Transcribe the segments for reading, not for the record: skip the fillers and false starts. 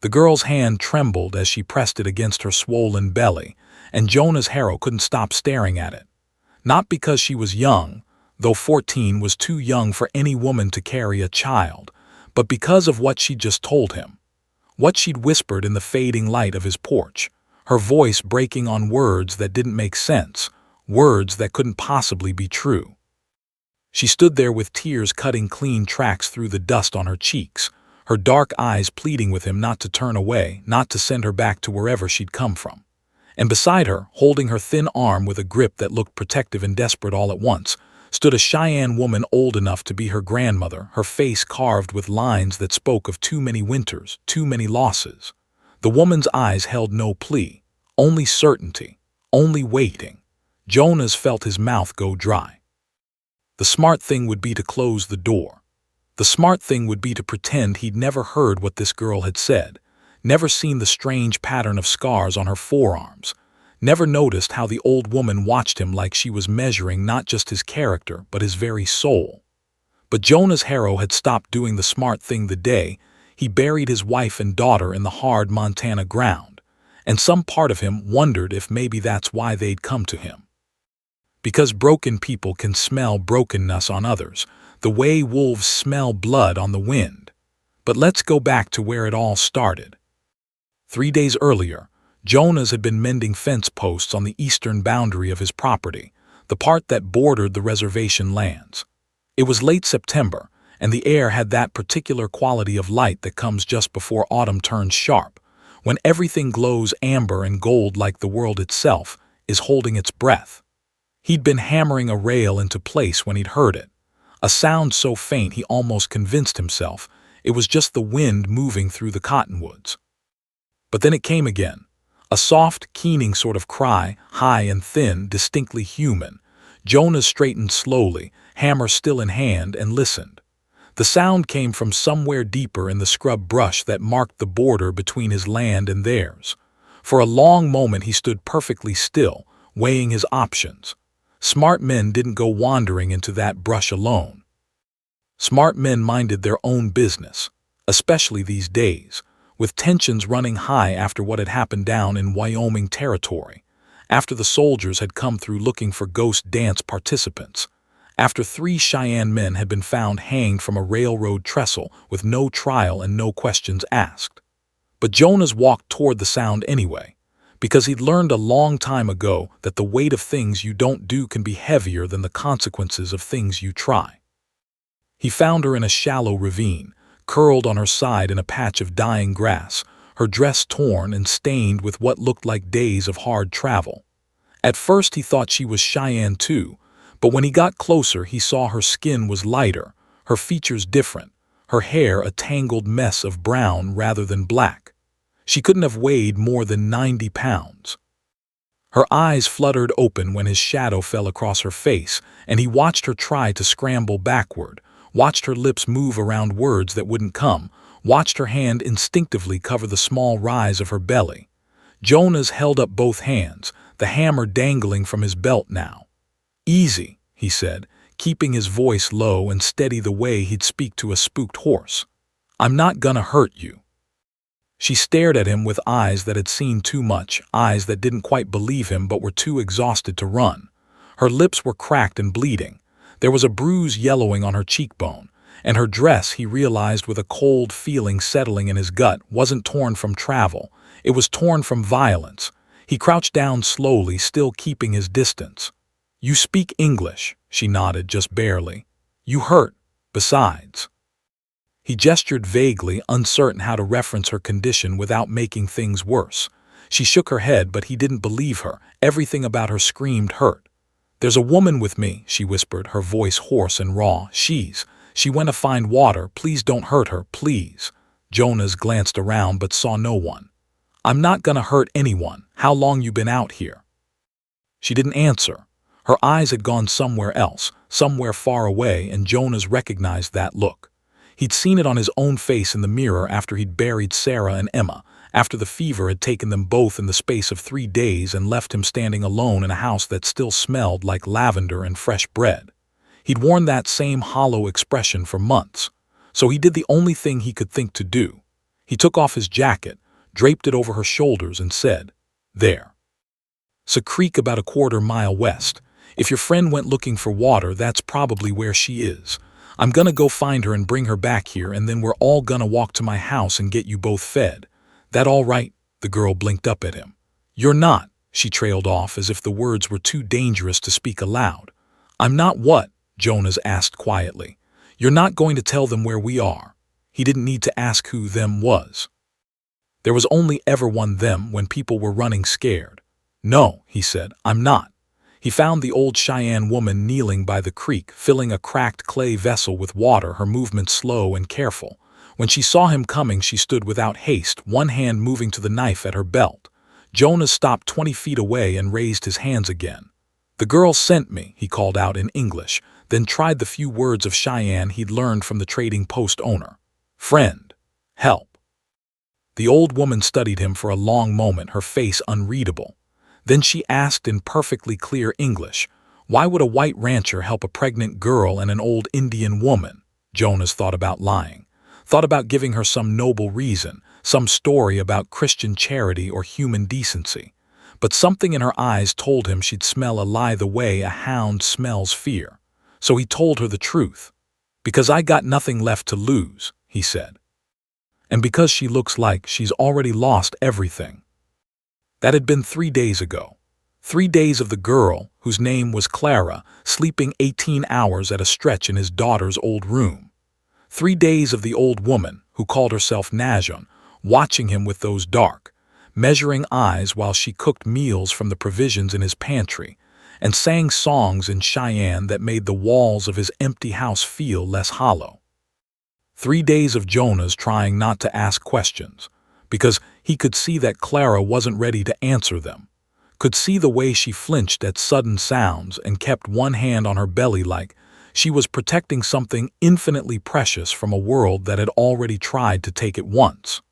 The girl's hand trembled as she pressed it against her swollen belly, and Jonah's Harrow couldn't stop staring at it. Not because she was young, though 14 was too young for any woman to carry a child, but because of what she'd just told him. What she'd whispered in the fading light of his porch, her voice breaking on words that didn't make sense, words that couldn't possibly be true. She stood there with tears cutting clean tracks through the dust on her cheeks, her dark eyes pleading with him not to turn away, not to send her back to wherever she'd come from. And beside her, holding her thin arm with a grip that looked protective and desperate all at once, stood a Cheyenne woman old enough to be her grandmother, her face carved with lines that spoke of too many winters, too many losses. The woman's eyes held no plea, only certainty, only waiting. Jonas felt his mouth go dry. The smart thing would be to close the door. The smart thing would be to pretend he'd never heard what this girl had said, never seen the strange pattern of scars on her forearms, never noticed how the old woman watched him like she was measuring not just his character but his very soul. But Jonas Harrow had stopped doing the smart thing the day he buried his wife and daughter in the hard Montana ground, and some part of him wondered if maybe that's why they'd come to him. Because broken people can smell brokenness on others, the way wolves smell blood on the wind. But let's go back to where it all started. 3 days earlier, Jonas had been mending fence posts on the eastern boundary of his property, the part that bordered the reservation lands. It was late September, and the air had that particular quality of light that comes just before autumn turns sharp, when everything glows amber and gold like the world itself is holding its breath. He'd been hammering a rail into place when he'd heard it, a sound so faint he almost convinced himself it was just the wind moving through the cottonwoods. But then it came again, a soft, keening sort of cry, high and thin, distinctly human. Jonas straightened slowly, hammer still in hand, and listened. The sound came from somewhere deeper in the scrub brush that marked the border between his land and theirs. For a long moment he stood perfectly still, weighing his options. Smart men didn't go wandering into that brush alone. Smart men minded their own business, especially these days, with tensions running high after what had happened down in Wyoming territory, after the soldiers had come through looking for ghost dance participants, after 3 Cheyenne men had been found hanged from a railroad trestle with no trial and no questions asked. But Jonas walked toward the sound anyway, because he'd learned a long time ago that the weight of things you don't do can be heavier than the consequences of things you try. He found her in a shallow ravine, curled on her side in a patch of dying grass, her dress torn and stained with what looked like days of hard travel. At first he thought she was Cheyenne too, but when he got closer he saw her skin was lighter, her features different, her hair a tangled mess of brown rather than black. She couldn't have weighed more than 90 pounds. Her eyes fluttered open when his shadow fell across her face, and he watched her try to scramble backward, watched her lips move around words that wouldn't come, watched her hand instinctively cover the small rise of her belly. Jonas held up both hands, the hammer dangling from his belt now. "Easy," he said, keeping his voice low and steady the way he'd speak to a spooked horse. "I'm not gonna hurt you." She stared at him with eyes that had seen too much, eyes that didn't quite believe him but were too exhausted to run. Her lips were cracked and bleeding. There was a bruise yellowing on her cheekbone, and her dress, he realized with a cold feeling settling in his gut, wasn't torn from travel. It was torn from violence. He crouched down slowly, still keeping his distance. "You speak English," she nodded just barely. "You hurt, besides." He gestured vaguely, uncertain how to reference her condition without making things worse. She shook her head, but he didn't believe her. Everything about her screamed hurt. "There's a woman with me," she whispered, her voice hoarse and raw. She went to find water. Please don't hurt her, please." Jonas glanced around but saw no one. "I'm not gonna hurt anyone. How long you been out here?" She didn't answer. Her eyes had gone somewhere else, somewhere far away, and Jonas recognized that look. He'd seen it on his own face in the mirror after he'd buried Sarah and Emma, after the fever had taken them both in the space of 3 days and left him standing alone in a house that still smelled like lavender and fresh bread. He'd worn that same hollow expression for months, so he did the only thing he could think to do. He took off his jacket, draped it over her shoulders, and said, "There. 'S a creek about a quarter-mile west. If your friend went looking for water, that's probably where she is. I'm gonna go find her and bring her back here, and then we're all gonna walk to my house and get you both fed. That all right?" The girl blinked up at him. "You're not," she trailed off as if the words were too dangerous to speak aloud. "I'm not what?" Jonas asked quietly. "You're not going to tell them where we are." He didn't need to ask who them was. There was only ever one them when people were running scared. "No," he said, "I'm not." He found the old Cheyenne woman kneeling by the creek, filling a cracked clay vessel with water, her movements slow and careful. When she saw him coming, she stood without haste, one hand moving to the knife at her belt. Jonas stopped 20 feet away and raised his hands again. "The girl sent me," he called out in English, then tried the few words of Cheyenne he'd learned from the trading post owner. "Friend. Help." The old woman studied him for a long moment, her face unreadable. Then she asked in perfectly clear English, "Why would a white rancher help a pregnant girl and an old Indian woman?" Jonas thought about lying, thought about giving her some noble reason, some story about Christian charity or human decency. But something in her eyes told him she'd smell a lie the way a hound smells fear. So he told her the truth. "Because I got nothing left to lose," he said. "And because she looks like she's already lost everything." That had been 3 days ago. 3 days of the girl, whose name was Clara, sleeping 18 hours at a stretch in his daughter's old room. 3 days of the old woman, who called herself Najon, watching him with those dark, measuring eyes while she cooked meals from the provisions in his pantry, and sang songs in Cheyenne that made the walls of his empty house feel less hollow. 3 days of Jonas trying not to ask questions, because he could see that Clara wasn't ready to answer them, could see the way she flinched at sudden sounds and kept one hand on her belly like she was protecting something infinitely precious from a world that had already tried to take it once.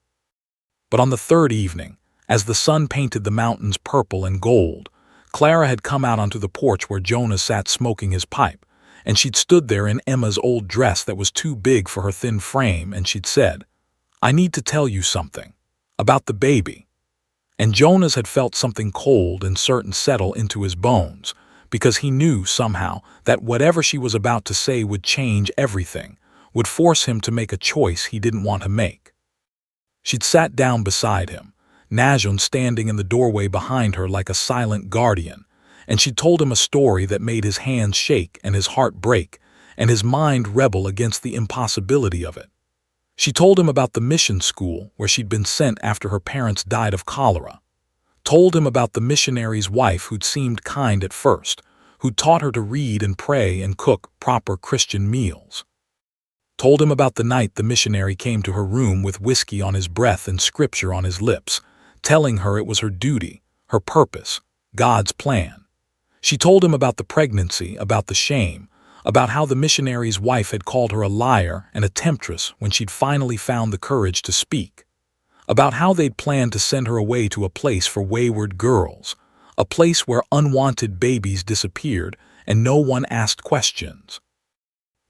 But on the third evening, as the sun painted the mountains purple and gold, Clara had come out onto the porch where Jonas sat smoking his pipe, and she'd stood there in Emma's old dress that was too big for her thin frame, and she'd said, "I need to tell you something. About the baby." And Jonas had felt something cold and certain settle into his bones, because he knew somehow that whatever she was about to say would change everything, would force him to make a choice he didn't want to make. She'd sat down beside him, Najon standing in the doorway behind her like a silent guardian, and she'd told him a story that made his hands shake and his heart break, and his mind rebel against the impossibility of it. She told him about the mission school where she'd been sent after her parents died of cholera. Told him about the missionary's wife who'd seemed kind at first, who'd taught her to read and pray and cook proper Christian meals. Told him about the night the missionary came to her room with whiskey on his breath and scripture on his lips, telling her it was her duty, her purpose, God's plan. She told him about the pregnancy, about the shame, about how the missionary's wife had called her a liar and a temptress when she'd finally found the courage to speak, about how they'd planned to send her away to a place for wayward girls, a place where unwanted babies disappeared and no one asked questions.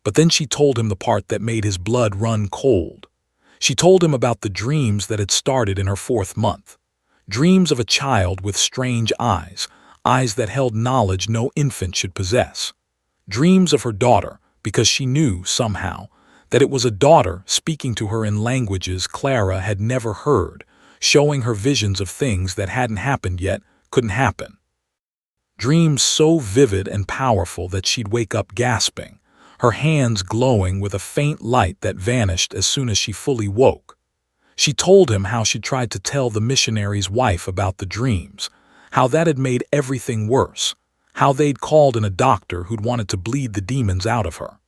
But then she told him the part that made his blood run cold. She told him about the dreams that had started in her 4th month, dreams of a child with strange eyes, eyes that held knowledge no infant should possess. Dreams of her daughter, because she knew, somehow, that it was a daughter speaking to her in languages Clara had never heard, showing her visions of things that hadn't happened yet, couldn't happen. Dreams so vivid and powerful that she'd wake up gasping, her hands glowing with a faint light that vanished as soon as she fully woke. She told him how she'd tried to tell the missionary's wife about the dreams, how that had made everything worse, how they'd called in a doctor who'd wanted to bleed the demons out of her,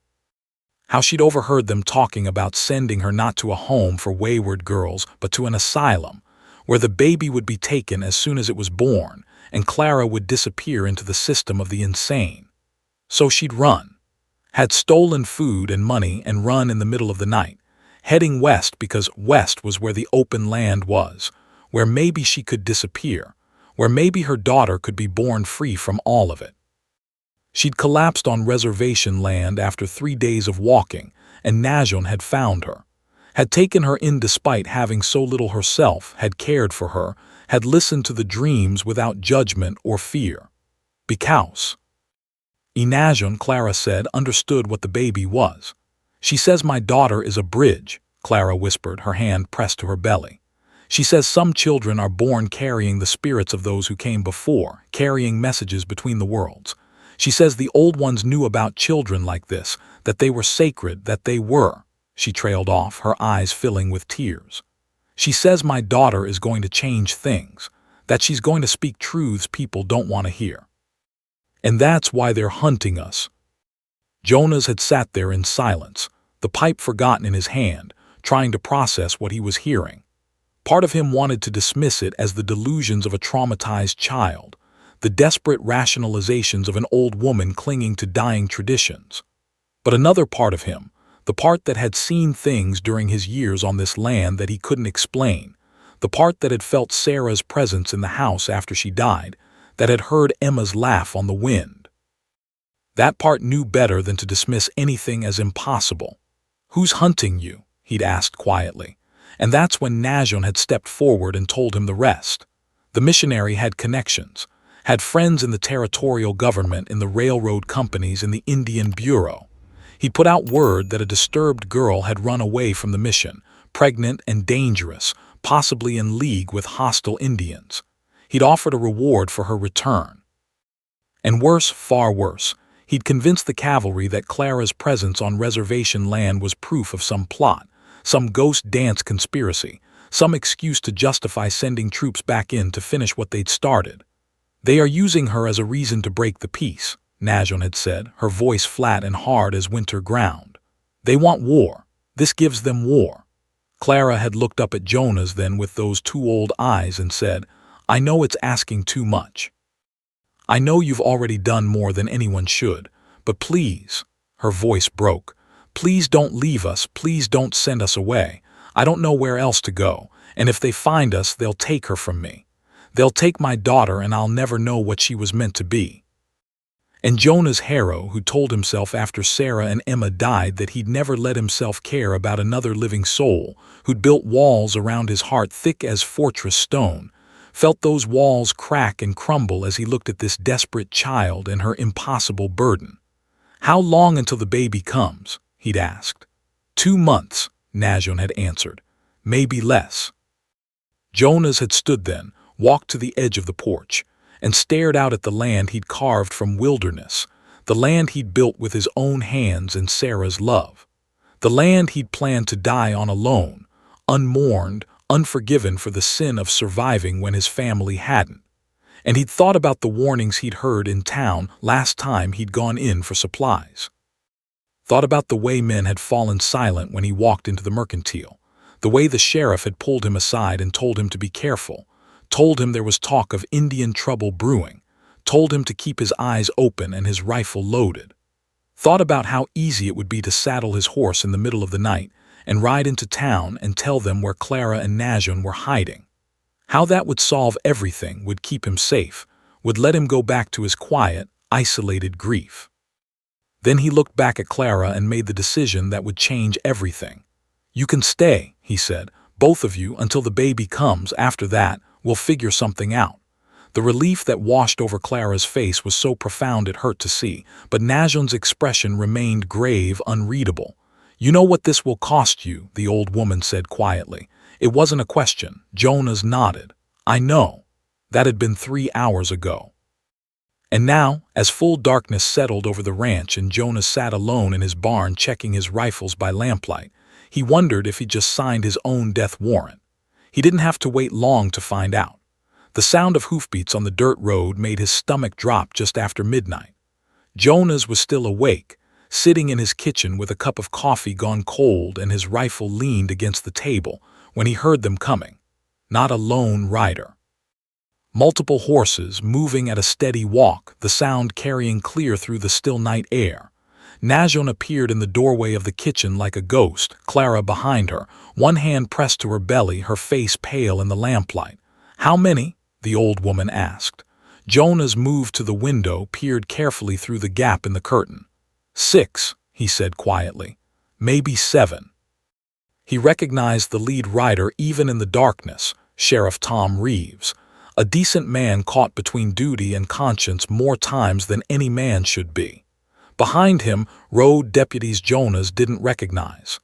how she'd overheard them talking about sending her not to a home for wayward girls but to an asylum, where the baby would be taken as soon as it was born and Clara would disappear into the system of the insane. So she'd run, had stolen food and money and run in the middle of the night, heading west because west was where the open land was, where maybe she could disappear, where maybe her daughter could be born free from all of it. She'd collapsed on reservation land after 3 days of walking, and Najon had found her, had taken her in despite having so little herself, had cared for her, had listened to the dreams without judgment or fear. Because Inajon, Clara said, understood what the baby was. She says my daughter is a bridge, Clara whispered, her hand pressed to her belly. She says some children are born carrying the spirits of those who came before, carrying messages between the worlds. She says the old ones knew about children like this, that they were sacred, that they were. She trailed off, her eyes filling with tears. She says my daughter is going to change things, that she's going to speak truths people don't want to hear. And that's why they're hunting us. Jonas had sat there in silence, the pipe forgotten in his hand, trying to process what he was hearing. Part of him wanted to dismiss it as the delusions of a traumatized child, the desperate rationalizations of an old woman clinging to dying traditions. But another part of him, the part that had seen things during his years on this land that he couldn't explain, the part that had felt Sarah's presence in the house after she died, that had heard Emma's laugh on the wind. That part knew better than to dismiss anything as impossible. "Who's hunting you?" he'd asked quietly. And that's when Najon had stepped forward and told him the rest. The missionary had connections, had friends in the territorial government, in the railroad companies, in the Indian Bureau. He put out word that a disturbed girl had run away from the mission, pregnant and dangerous, possibly in league with hostile Indians. He'd offered a reward for her return. And worse, far worse, he'd convinced the cavalry that Clara's presence on reservation land was proof of some plot, some ghost dance conspiracy, some excuse to justify sending troops back in to finish what they'd started. "They are using her as a reason to break the peace," Najon had said, her voice flat and hard as winter ground. "They want war. This gives them war." Clara had looked up at Jonas then with those two old eyes and said, "I know it's asking too much. I know you've already done more than anyone should, but please," her voice broke, "please don't leave us, please don't send us away. I don't know where else to go, and if they find us, they'll take her from me. They'll take my daughter and I'll never know what she was meant to be." And Jonas Harrow, who told himself after Sarah and Emma died that he'd never let himself care about another living soul, who'd built walls around his heart thick as fortress stone, felt those walls crack and crumble as he looked at this desperate child and her impossible burden. "How long until the baby comes?" he'd asked. 2 months, Najon had answered. "Maybe less." Jonas had stood then, walked to the edge of the porch, and stared out at the land he'd carved from wilderness, the land he'd built with his own hands and Sarah's love, the land he'd planned to die on alone, unmourned, unforgiven for the sin of surviving when his family hadn't. And he'd thought about the warnings he'd heard in town last time he'd gone in for supplies. Thought about the way men had fallen silent when he walked into the mercantile, the way the sheriff had pulled him aside and told him to be careful, told him there was talk of Indian trouble brewing, told him to keep his eyes open and his rifle loaded. Thought about how easy it would be to saddle his horse in the middle of the night and ride into town and tell them where Clara and Najon were hiding. How that would solve everything, would keep him safe, would let him go back to his quiet, isolated grief. Then he looked back at Clara and made the decision that would change everything. "You can stay," he said, "both of you, until the baby comes. After that, we'll figure something out." The relief that washed over Clara's face was so profound it hurt to see, but Najon's expression remained grave, unreadable. "You know what this will cost you," the old woman said quietly. It wasn't a question. Jonas nodded. "I know." That had been 3 hours ago. And now, as full darkness settled over the ranch and Jonas sat alone in his barn checking his rifles by lamplight, he wondered if he'd just signed his own death warrant. He didn't have to wait long to find out. The sound of hoofbeats on the dirt road made his stomach drop just after midnight. Jonas was still awake, sitting in his kitchen with a cup of coffee gone cold and his rifle leaned against the table, when he heard them coming. Not a lone rider. Multiple horses moving at a steady walk, the sound carrying clear through the still night air. Najon appeared in the doorway of the kitchen like a ghost, Clara behind her, one hand pressed to her belly, her face pale in the lamplight. "How many?" the old woman asked. Jonas moved to the window, peered carefully through the gap in the curtain. 6, he said quietly. "Maybe 7. He recognized the lead rider even in the darkness, Sheriff Tom Reeves, a decent man caught between duty and conscience more times than any man should be. Behind him rode deputies Jonas didn't recognize.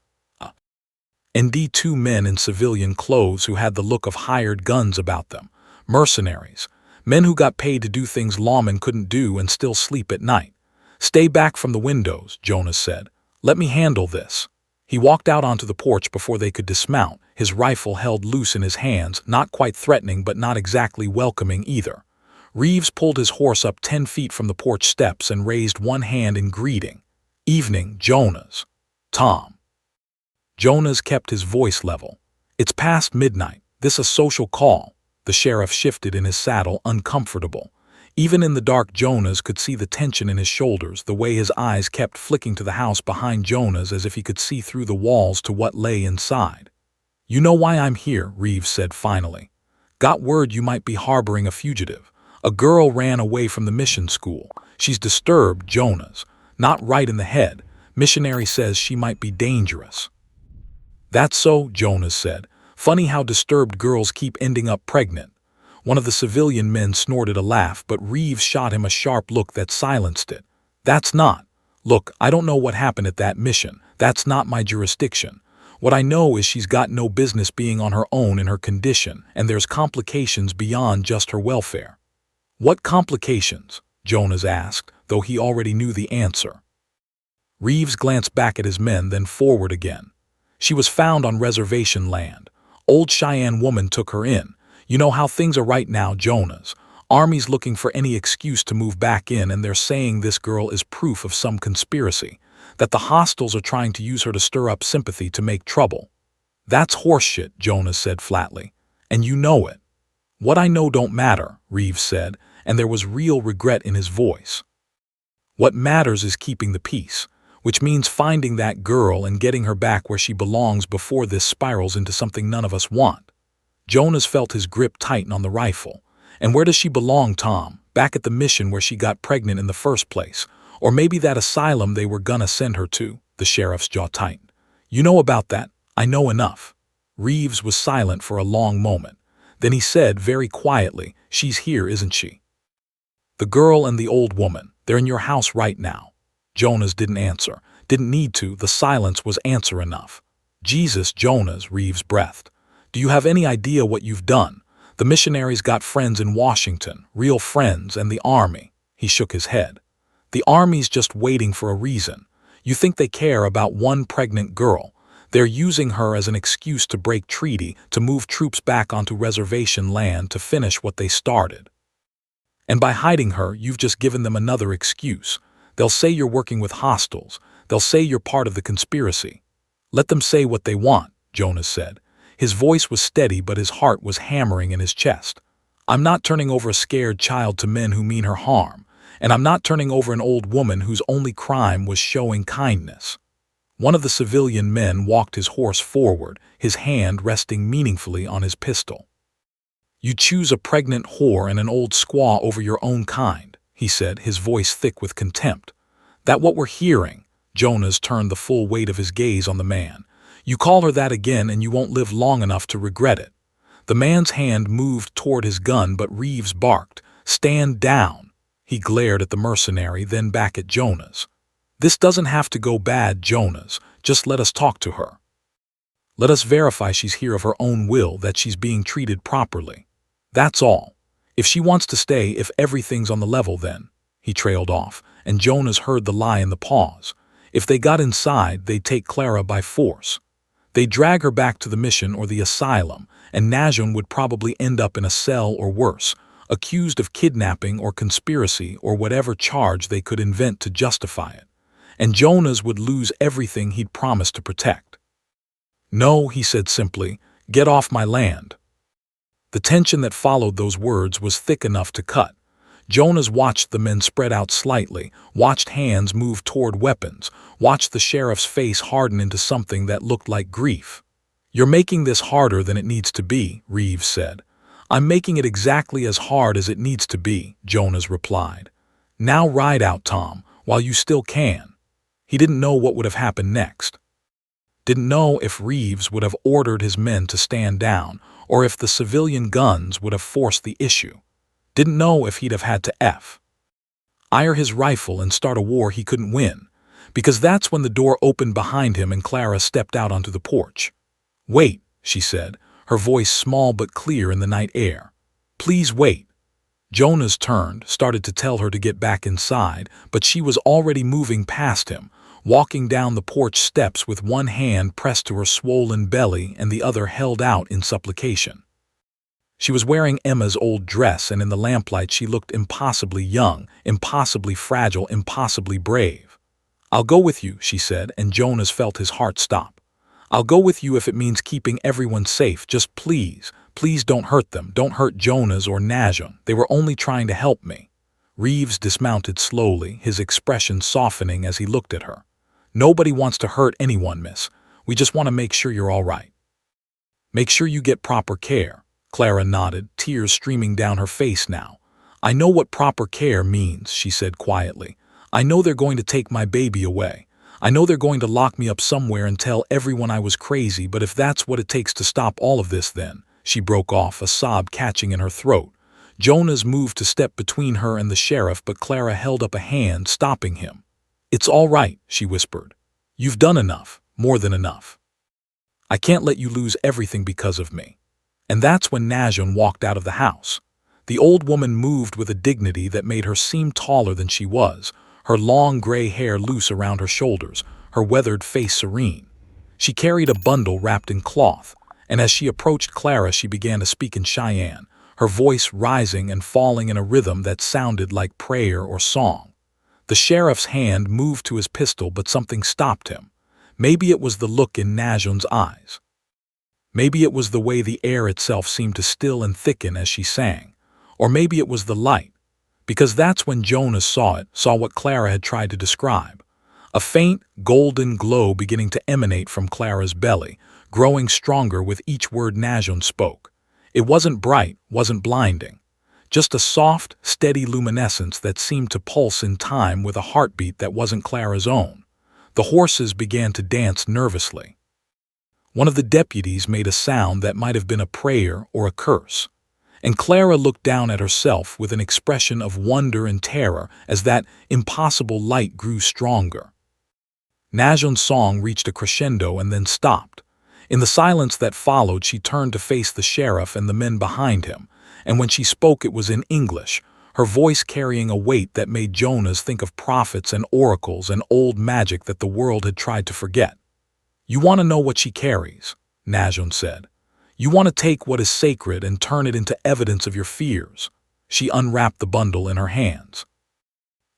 And two men in civilian clothes who had the look of hired guns about them, mercenaries, men who got paid to do things lawmen couldn't do and still sleep at night. "Stay back from the windows," Jonas said. "Let me handle this." He walked out onto the porch before they could dismount, his rifle held loose in his hands, not quite threatening but not exactly welcoming either. Reeves pulled his horse up 10 feet from the porch steps and raised one hand in greeting. "Evening, Jonas." "Tom." Jonas kept his voice level. "It's past midnight. This a social call." The sheriff shifted in his saddle, uncomfortable. Even in the dark, Jonas could see the tension in his shoulders, the way his eyes kept flicking to the house behind Jonas as if he could see through the walls to what lay inside. "You know why I'm here," Reeves said finally. "Got word you might be harboring a fugitive. A girl ran away from the mission school. She's disturbed, Jonas. Not right in the head. Missionary says she might be dangerous." "That's so," Jonas said. "Funny how disturbed girls keep ending up pregnant." One of the civilian men snorted a laugh, but Reeves shot him a sharp look that silenced it. "That's not. Look, I don't know what happened at that mission. That's not my jurisdiction. What I know is she's got no business being on her own in her condition, and there's complications beyond just her welfare." "What complications?" Jonas asked, though he already knew the answer. Reeves glanced back at his men, then forward again. "She was found on reservation land. Old Cheyenne woman took her in. You know how things are right now, Jonas. Army's looking for any excuse to move back in, and they're saying this girl is proof of some conspiracy, that the hostiles are trying to use her to stir up sympathy to make trouble." "That's horseshit," Jonas said flatly. "And you know it." "What I know don't matter," Reeves said, and there was real regret in his voice. "What matters is keeping the peace, which means finding that girl and getting her back where she belongs before this spirals into something none of us want." Jonas felt his grip tighten on the rifle. "And where does she belong, Tom? Back at the mission where she got pregnant in the first place? Or maybe that asylum they were gonna send her to?" The sheriff's jaw tightened. "You know about that. I know enough." Reeves was silent for a long moment. Then he said very quietly, "She's here, isn't she? The girl and the old woman, they're in your house right now." Jonas didn't answer. Didn't need to, the silence was answer enough. "Jesus, Jonas," Reeves breathed. "Do you have any idea what you've done? The missionaries got friends in Washington, real friends, and the Army." He shook his head. "The Army's just waiting for a reason. You think they care about one pregnant girl? They're using her as an excuse to break treaty, to move troops back onto reservation land to finish what they started. And by hiding her, you've just given them another excuse. They'll say you're working with hostiles. They'll say you're part of the conspiracy." "Let them say what they want," Jonas said. His voice was steady, but his heart was hammering in his chest. "I'm not turning over a scared child to men who mean her harm, and I'm not turning over an old woman whose only crime was showing kindness." One of the civilian men walked his horse forward, his hand resting meaningfully on his pistol. "You choose a pregnant whore and an old squaw over your own kind," he said, his voice thick with contempt. "That what we're hearing?" Jonas turned the full weight of his gaze on the man. "You call her that again and you won't live long enough to regret it." The man's hand moved toward his gun, but Reeves barked, "Stand down." He glared at the mercenary, then back at Jonas. "This doesn't have to go bad, Jonas. Just let us talk to her. Let us verify she's here of her own will, that she's being treated properly. That's all. If she wants to stay, if everything's on the level, then." He trailed off, and Jonas heard the lie in the pause. If they got inside, they'd take Clara by force. They'd drag her back to the mission or the asylum, and Najum would probably end up in a cell or worse, accused of kidnapping or conspiracy or whatever charge they could invent to justify it. And Jonas would lose everything he'd promised to protect. "No," he said simply, "get off my land." The tension that followed those words was thick enough to cut. Jonas watched the men spread out slightly, watched hands move toward weapons, watched the sheriff's face harden into something that looked like grief. "You're making this harder than it needs to be," Reeves said. "I'm making it exactly as hard as it needs to be," Jonas replied. "Now ride out, Tom, while you still can." He didn't know what would have happened next. Didn't know if Reeves would have ordered his men to stand down, or if the civilian guns would have forced the issue. Didn't know if he'd have had to fire his rifle and start a war he couldn't win, because that's when the door opened behind him and Clara stepped out onto the porch. "Wait," she said, her voice small but clear in the night air. "Please wait." Jonas turned, started to tell her to get back inside, but she was already moving past him, walking down the porch steps with one hand pressed to her swollen belly and the other held out in supplication. She was wearing Emma's old dress, and in the lamplight she looked impossibly young, impossibly fragile, impossibly brave. "I'll go with you," she said, and Jonas felt his heart stop. "I'll go with you if it means keeping everyone safe. Just please, please don't hurt them. Don't hurt Jonas or Najon. They were only trying to help me." Reeves dismounted slowly, his expression softening as he looked at her. "Nobody wants to hurt anyone, miss. We just want to make sure you're all right. Make sure you get proper care." Clara nodded, tears streaming down her face now. "I know what proper care means," she said quietly. "I know they're going to take my baby away. I know they're going to lock me up somewhere and tell everyone I was crazy, but if that's what it takes to stop all of this, then—" She broke off, a sob catching in her throat. Jonas moved to step between her and the sheriff, but Clara held up a hand, stopping him. "It's all right," she whispered. "You've done enough, more than enough. I can't let you lose everything because of me." And that's when Najon walked out of the house. The old woman moved with a dignity that made her seem taller than she was, her long gray hair loose around her shoulders, her weathered face serene. She carried a bundle wrapped in cloth, and as she approached Clara she began to speak in Cheyenne, her voice rising and falling in a rhythm that sounded like prayer or song. The sheriff's hand moved to his pistol, but something stopped him. Maybe it was the look in Najon's eyes. Maybe it was the way the air itself seemed to still and thicken as she sang. Or maybe it was the light. Because that's when Jonas saw what Clara had tried to describe. A faint, golden glow beginning to emanate from Clara's belly, growing stronger with each word Najon spoke. It wasn't bright, wasn't blinding. Just a soft, steady luminescence that seemed to pulse in time with a heartbeat that wasn't Clara's own. The horses began to dance nervously. One of the deputies made a sound that might have been a prayer or a curse, and Clara looked down at herself with an expression of wonder and terror as that impossible light grew stronger. Najon's song reached a crescendo and then stopped. In the silence that followed, she turned to face the sheriff and the men behind him, and when she spoke it was in English, her voice carrying a weight that made Jonas think of prophets and oracles and old magic that the world had tried to forget. "You want to know what she carries," Najon said. "You want to take what is sacred and turn it into evidence of your fears." She unwrapped the bundle in her hands.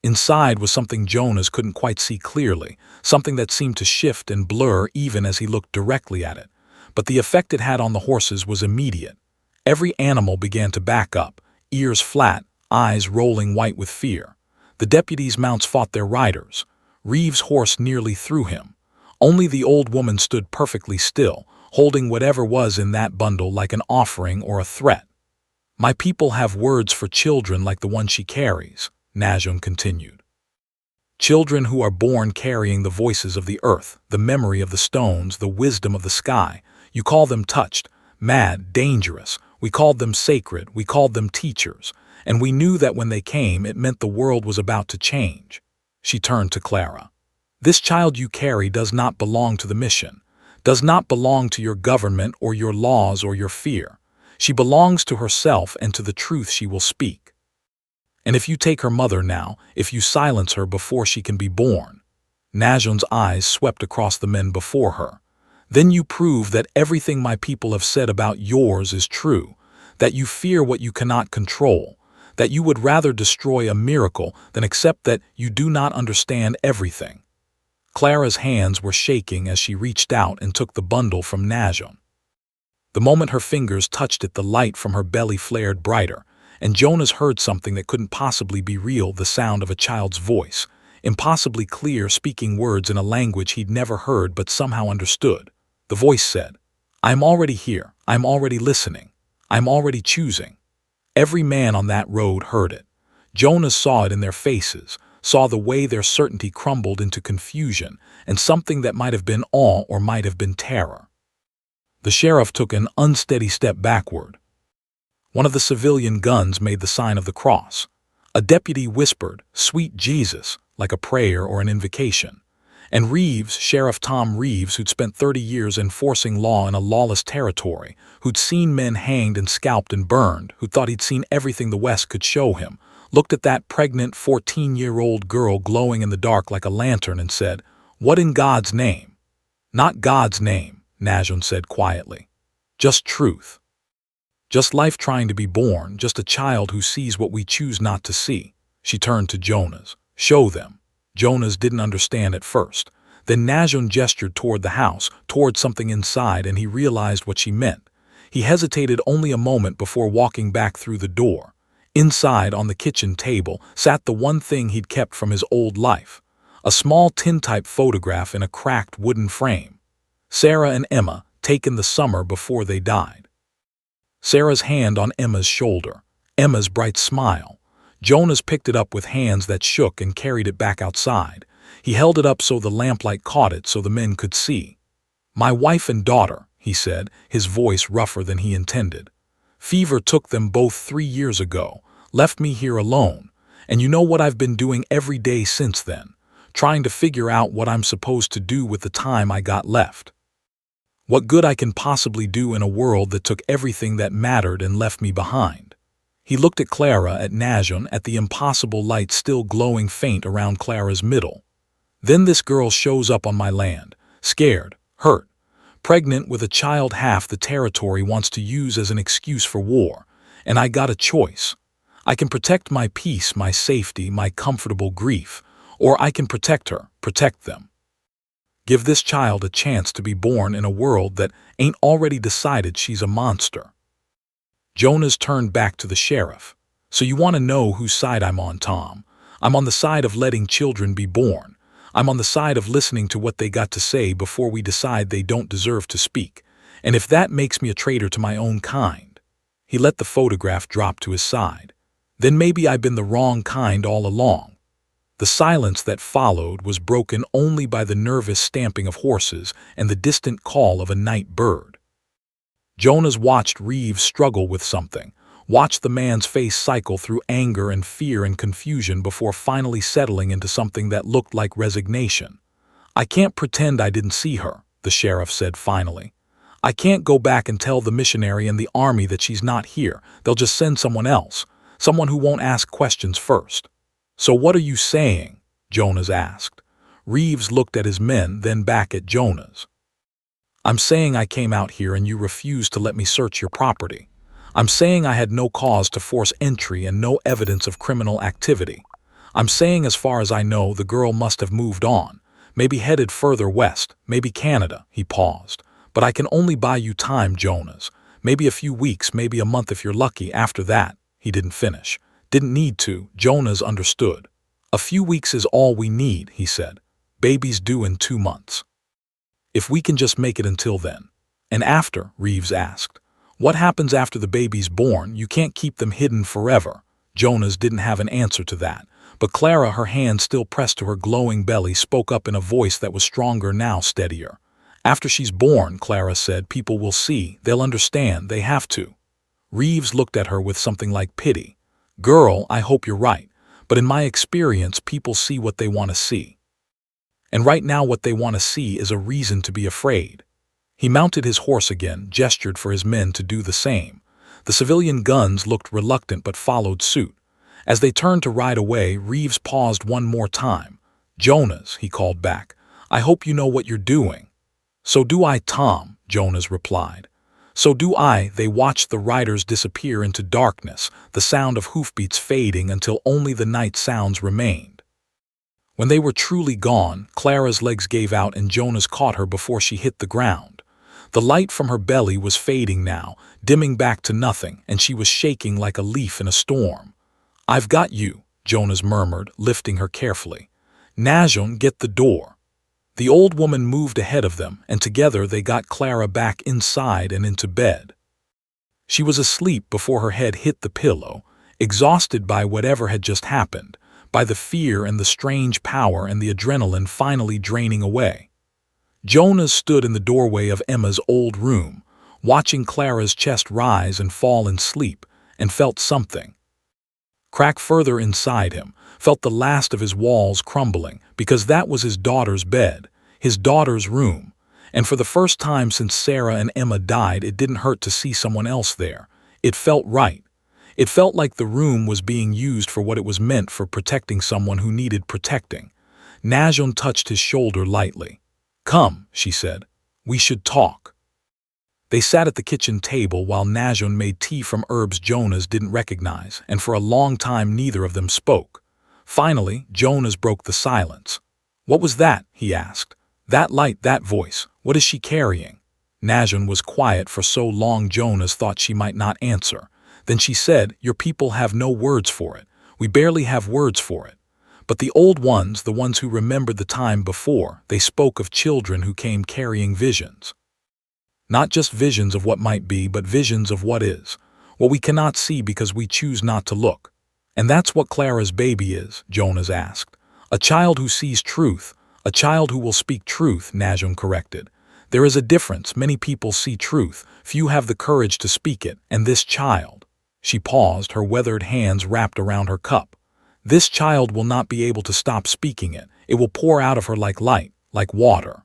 Inside was something Jonas couldn't quite see clearly, something that seemed to shift and blur even as he looked directly at it. But the effect it had on the horses was immediate. Every animal began to back up, ears flat, eyes rolling white with fear. The deputies' mounts fought their riders. Reeves' horse nearly threw him. Only the old woman stood perfectly still, holding whatever was in that bundle like an offering or a threat. "My people have words for children like the one she carries," Najon continued. "Children who are born carrying the voices of the earth, the memory of the stones, the wisdom of the sky. You call them touched, mad, dangerous. We called them sacred, we called them teachers. And we knew that when they came, it meant the world was about to change." She turned to Clara. "This child you carry does not belong to the mission, does not belong to your government or your laws or your fear. She belongs to herself and to the truth she will speak. And if you take her mother now, if you silence her before she can be born," Najon's eyes swept across the men before her, "then you prove that everything my people have said about yours is true, that you fear what you cannot control, that you would rather destroy a miracle than accept that you do not understand everything." Clara's hands were shaking as she reached out and took the bundle from Najon. The moment her fingers touched it, the light from her belly flared brighter, and Jonas heard something that couldn't possibly be real, the sound of a child's voice, impossibly clear, speaking words in a language he'd never heard but somehow understood. The voice said, "I'm already here, I'm already listening, I'm already choosing." Every man on that road heard it. Jonas saw it in their faces, saw the way their certainty crumbled into confusion and something that might have been awe or might have been terror. The sheriff took an unsteady step backward. One of the civilian guns made the sign of the cross. A deputy whispered, "Sweet Jesus," like a prayer or an invocation. And Reeves, Sheriff Tom Reeves, who'd spent 30 years enforcing law in a lawless territory, who'd seen men hanged and scalped and burned, who thought he'd seen everything the West could show him, looked at that pregnant 14-year-old girl glowing in the dark like a lantern and said, "What in God's name?" "Not God's name," Najon said quietly. "Just truth. Just life trying to be born, just a child who sees what we choose not to see." She turned to Jonas. "Show them." Jonas didn't understand at first. Then Najon gestured toward the house, toward something inside, and he realized what she meant. He hesitated only a moment before walking back through the door. Inside, on the kitchen table, sat the one thing he'd kept from his old life. A small tintype photograph in a cracked wooden frame. Sarah and Emma, taken the summer before they died. Sarah's hand on Emma's shoulder. Emma's bright smile. Jonas picked it up with hands that shook and carried it back outside. He held it up so the lamplight caught it so the men could see. "My wife and daughter," he said, his voice rougher than he intended. "Fever took them both 3 years ago, left me here alone, and you know what I've been doing every day since then, trying to figure out what I'm supposed to do with the time I got left. What good I can possibly do in a world that took everything that mattered and left me behind." He looked at Clara, at Najon, at the impossible light still glowing faint around Clara's middle. "Then this girl shows up on my land, scared, hurt, pregnant with a child half the territory wants to use as an excuse for war, and I got a choice. I can protect my peace, my safety, my comfortable grief, or I can protect her, protect them. Give this child a chance to be born in a world that ain't already decided she's a monster." Jonas turned back to the sheriff. "So you want to know whose side I'm on, Tom? I'm on the side of letting children be born. I'm on the side of listening to what they got to say before we decide they don't deserve to speak. And if that makes me a traitor to my own kind." He let the photograph drop to his side. "Then maybe I've been the wrong kind all along." The silence that followed was broken only by the nervous stamping of horses and the distant call of a night bird. Jonas watched Reeves struggle with something, watched the man's face cycle through anger and fear and confusion before finally settling into something that looked like resignation. "I can't pretend I didn't see her," the sheriff said finally. "I can't go back and tell the missionary and the army that she's not here. They'll just send someone else, someone who won't ask questions first." "So what are you saying?" Jonas asked. Reeves looked at his men, then back at Jonas. "I'm saying I came out here and you refused to let me search your property. I'm saying I had no cause to force entry and no evidence of criminal activity. I'm saying as far as I know the girl must have moved on, maybe headed further west, maybe Canada." He paused. "But I can only buy you time, Jonas. Maybe a few weeks, maybe a month if you're lucky. After that," he didn't finish. "Didn't need to." Jonas understood. "A few weeks is all we need," he said. "Baby's due in 2 months. If we can just make it until then." "And after?" Reeves asked. "What happens after the baby's born? You can't keep them hidden forever." Jonas didn't have an answer to that, but Clara, her hand still pressed to her glowing belly, spoke up in a voice that was stronger now, steadier. "After she's born," Clara said, "people will see, they'll understand, they have to." Reeves looked at her with something like pity. "Girl, I hope you're right, but in my experience people see what they want to see. And right now what they want to see is a reason to be afraid." He mounted his horse again, gestured for his men to do the same. The civilian guns looked reluctant but followed suit. As they turned to ride away, Reeves paused one more time. "Jonas," he called back, "I hope you know what you're doing." "So do I, Tom," Jonas replied. "So do I." They watched the riders disappear into darkness, the sound of hoofbeats fading until only the night sounds remained. When they were truly gone, Clara's legs gave out and Jonas caught her before she hit the ground. The light from her belly was fading now, dimming back to nothing, and she was shaking like a leaf in a storm. "I've got you," Jonas murmured, lifting her carefully. "Najon, get the door." The old woman moved ahead of them, and together they got Clara back inside and into bed. She was asleep before her head hit the pillow, exhausted by whatever had just happened, by the fear and the strange power and the adrenaline finally draining away. Jonas stood in the doorway of Emma's old room, watching Clara's chest rise and fall in sleep, and felt something crack further inside him, felt the last of his walls crumbling, because that was his daughter's bed, his daughter's room, and for the first time since Sarah and Emma died, it didn't hurt to see someone else there. It felt right. It felt like the room was being used for what it was meant for, protecting someone who needed protecting. Najon touched his shoulder lightly. "Come," she said. "We should talk." They sat at the kitchen table while Najon made tea from herbs Jonas didn't recognize, and for a long time neither of them spoke. Finally, Jonas broke the silence. "What was that?" he asked. "That light, that voice, what is she carrying?" Najon was quiet for so long Jonas thought she might not answer. Then she said, "Your people have no words for it. We barely have words for it. But the old ones, the ones who remembered the time before, they spoke of children who came carrying visions. Not just visions of what might be, but visions of what is, what we cannot see because we choose not to look." "And that's what Clara's baby is?" Jonas asked. "A child who sees truth, a child who will speak truth," Najon corrected. "There is a difference. Many people see truth, few have the courage to speak it, and this child—" She paused, her weathered hands wrapped around her cup. "This child will not be able to stop speaking it. It will pour out of her like light, like water.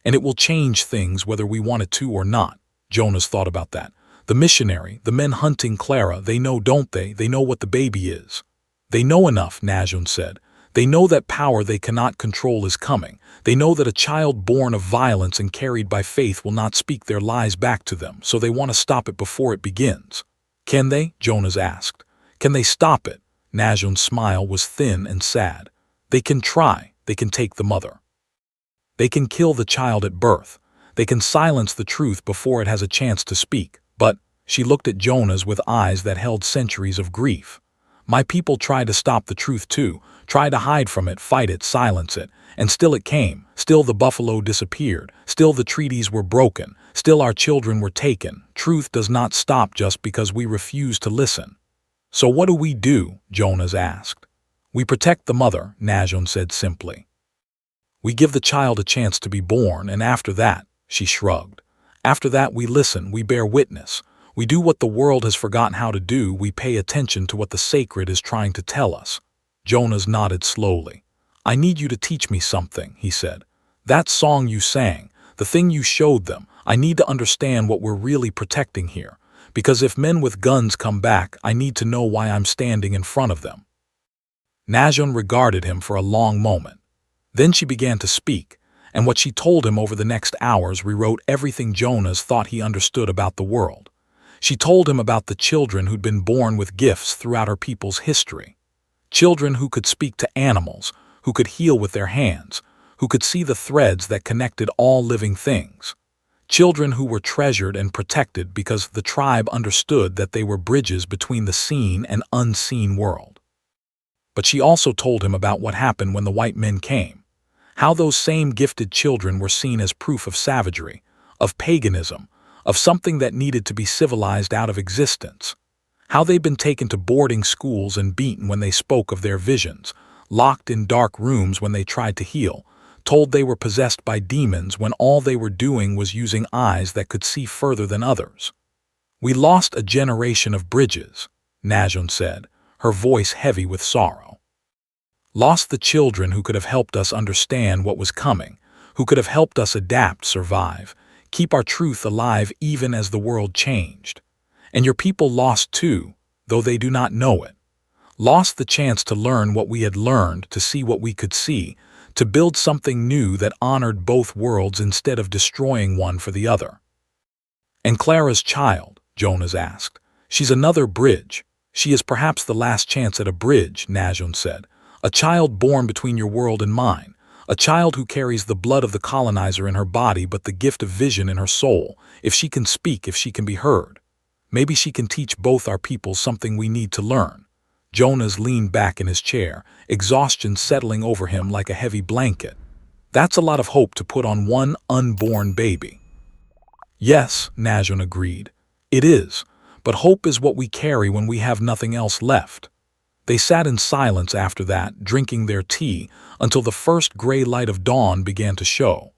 And it will change things whether we want it to or not." Jonas thought about that. The missionary, the men hunting Clara, they know, don't they? They know what the baby is. "They know enough," Najon said. "They know that power they cannot control is coming. They know that a child born of violence and carried by faith will not speak their lies back to them, so they want to stop it before it begins." "Can they?" Jonas asked. "Can they stop it?" Najon's smile was thin and sad. "They can try. They can take the mother. They can kill the child at birth. They can silence the truth before it has a chance to speak. But," she looked at Jonas with eyes that held centuries of grief, "my people try to stop the truth too, try to hide from it, fight it, silence it, and still it came, still the buffalo disappeared, still the treaties were broken, still our children were taken. Truth does not stop just because we refuse to listen." "So what do we do?" Jonas asked. "We protect the mother," Najon said simply. "We give the child a chance to be born, and after that," she shrugged, "after that we listen, we bear witness. We do what the world has forgotten how to do, we pay attention to what the sacred is trying to tell us." Jonas nodded slowly. "I need you to teach me something," he said. "That song you sang, the thing you showed them, I need to understand what we're really protecting here. Because if men with guns come back, I need to know why I'm standing in front of them." Najon regarded him for a long moment. Then she began to speak, and what she told him over the next hours rewrote everything Jonas thought he understood about the world. She told him about the children who'd been born with gifts throughout her people's history. Children who could speak to animals, who could heal with their hands, who could see the threads that connected all living things. Children who were treasured and protected because the tribe understood that they were bridges between the seen and unseen world. But she also told him about what happened when the white men came. How those same gifted children were seen as proof of savagery, of paganism, of something that needed to be civilized out of existence. How they'd been taken to boarding schools and beaten when they spoke of their visions, locked in dark rooms when they tried to heal, told they were possessed by demons when all they were doing was using eyes that could see further than others. "We lost a generation of bridges," Najon said, her voice heavy with sorrow. "Lost the children who could have helped us understand what was coming, who could have helped us adapt, survive, keep our truth alive even as the world changed. And your people lost too, though they do not know it. Lost the chance to learn what we had learned, to see what we could see, to build something new that honored both worlds instead of destroying one for the other." "And Clara's child?" Jonas asked. "She's another bridge. She is perhaps the last chance at a bridge," Najon said. "A child born between your world and mine. A child who carries the blood of the colonizer in her body but the gift of vision in her soul. If she can speak, if she can be heard. Maybe she can teach both our peoples something we need to learn." Jonas leaned back in his chair, exhaustion settling over him like a heavy blanket. "That's a lot of hope to put on one unborn baby." "Yes," Najon agreed. "It is. But hope is what we carry when we have nothing else left." They sat in silence after that, drinking their tea, until the first gray light of dawn began to show.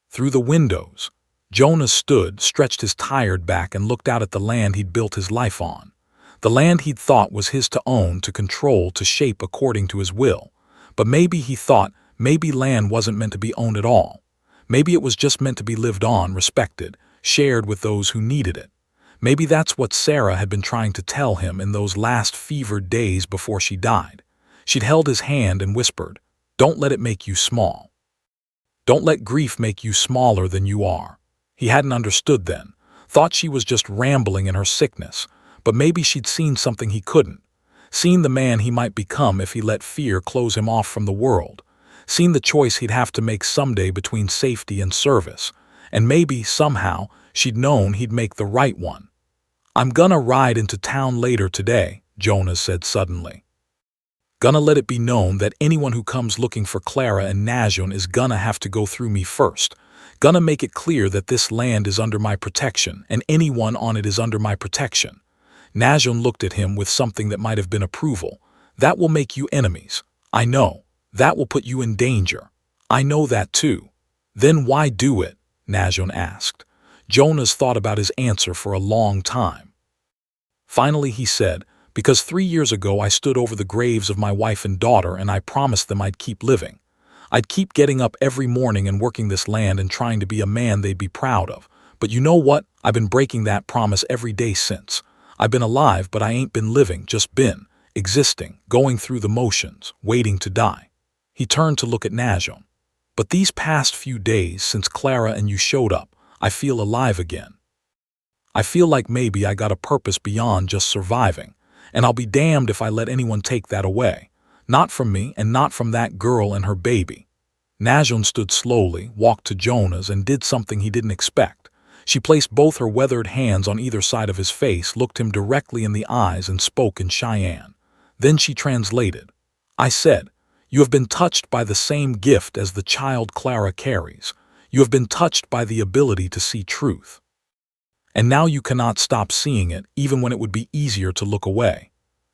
Through the windows, Jonas stood, stretched his tired back, and looked out at the land he'd built his life on. The land he'd thought was his to own, to control, to shape according to his will. But maybe, he thought, maybe land wasn't meant to be owned at all. Maybe it was just meant to be lived on, respected, shared with those who needed it. Maybe that's what Sarah had been trying to tell him in those last fevered days before she died. She'd held his hand and whispered, "Don't let it make you small. Don't let grief make you smaller than you are." He hadn't understood then, thought she was just rambling in her sickness, but maybe she'd seen something he couldn't. Seen the man he might become if he let fear close him off from the world. Seen the choice he'd have to make someday between safety and service. And maybe, somehow, she'd known he'd make the right one. "I'm gonna ride into town later today," Jonas said suddenly. "Gonna let it be known that anyone who comes looking for Clara and Najon is gonna have to go through me first. Gonna make it clear that this land is under my protection, and anyone on it is under my protection." Najon looked at him with something that might have been approval. "That will make you enemies. I know. That will put you in danger. I know that too." "Then why do it?" Najon asked. Jonas thought about his answer for a long time. Finally he said, "Because 3 years ago I stood over the graves of my wife and daughter, and I promised them I'd keep living. I'd keep getting up every morning and working this land and trying to be a man they'd be proud of. But you know what? I've been breaking that promise every day since. I've been alive, but I ain't been living, just been, existing, going through the motions, waiting to die." He turned to look at Najon. "But these past few days, since Clara and you showed up, I feel alive again. I feel like maybe I got a purpose beyond just surviving, and I'll be damned if I let anyone take that away. Not from me, and not from that girl and her baby." Najon stood slowly, walked to Jonas, and did something he didn't expect. She placed both her weathered hands on either side of his face, looked him directly in the eyes, and spoke in Cheyenne. Then she translated. "I said, you have been touched by the same gift as the child Clara carries. You have been touched by the ability to see truth. And now you cannot stop seeing it, even when it would be easier to look away."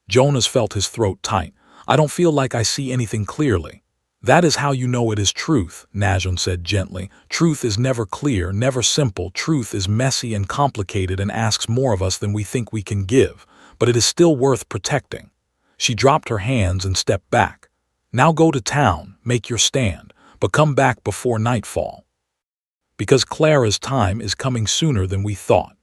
Jonas felt his throat tight. "I don't feel like I see anything clearly." "That is how you know it is truth," Najon said gently. "Truth is never clear, never simple. Truth is messy and complicated and asks more of us than we think we can give, but it is still worth protecting." She dropped her hands and stepped back. "Now go to town, make your stand, but come back before nightfall. Because Clara's time is coming sooner than we thought."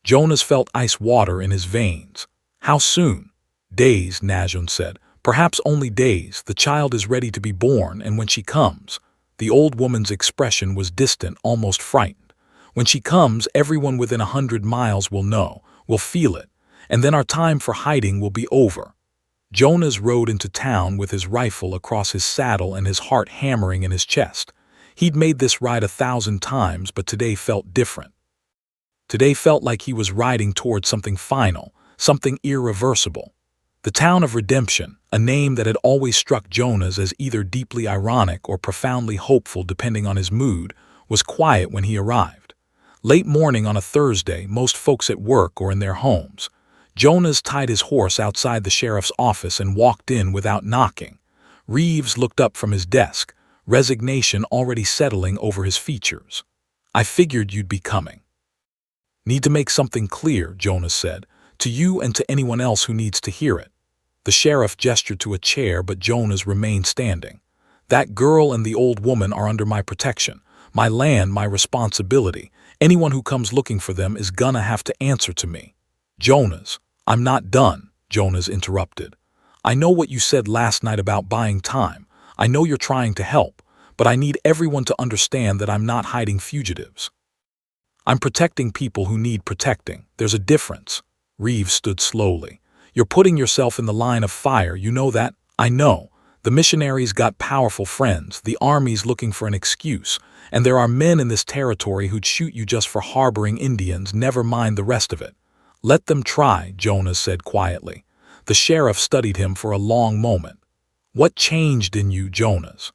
Jonas felt ice water in his veins. "How soon?" "Days," Najon said. "Perhaps only days. The child is ready to be born, and when she comes—" The old woman's expression was distant, almost frightened. "When she comes, everyone within 100 miles will know, will feel it, and then our time for hiding will be over." Jonas rode into town with his rifle across his saddle and his heart hammering in his chest. He'd made this ride 1,000 times, but today felt different. Today felt like he was riding towards something final, something irreversible. The town of redemption, a name that had always struck Jonas as either deeply ironic or profoundly hopeful depending on his mood, was quiet when he arrived. Late morning on a Thursday, most folks at work or in their homes. Jonas tied his horse outside the sheriff's office and walked in without knocking. Reeves looked up from his desk, resignation already settling over his features. "I figured you'd be coming." "Need to make something clear," Jonas said, "to you and to anyone else who needs to hear it." The sheriff gestured to a chair, but Jonas remained standing. "That girl and the old woman are under my protection, my land, my responsibility. Anyone who comes looking for them is gonna have to answer to me." "Jonas, I'm not done," Jonas interrupted. "I know what you said last night about buying time. I know you're trying to help, but I need everyone to understand that I'm not hiding fugitives. I'm protecting people who need protecting. There's a difference." Reeves stood slowly. "You're putting yourself in the line of fire, you know that?" "I know. The missionaries got powerful friends, the army's looking for an excuse, and there are men in this territory who'd shoot you just for harboring Indians, never mind the rest of it." "Let them try," Jonas said quietly. The sheriff studied him for a long moment. "What changed in you, Jonas?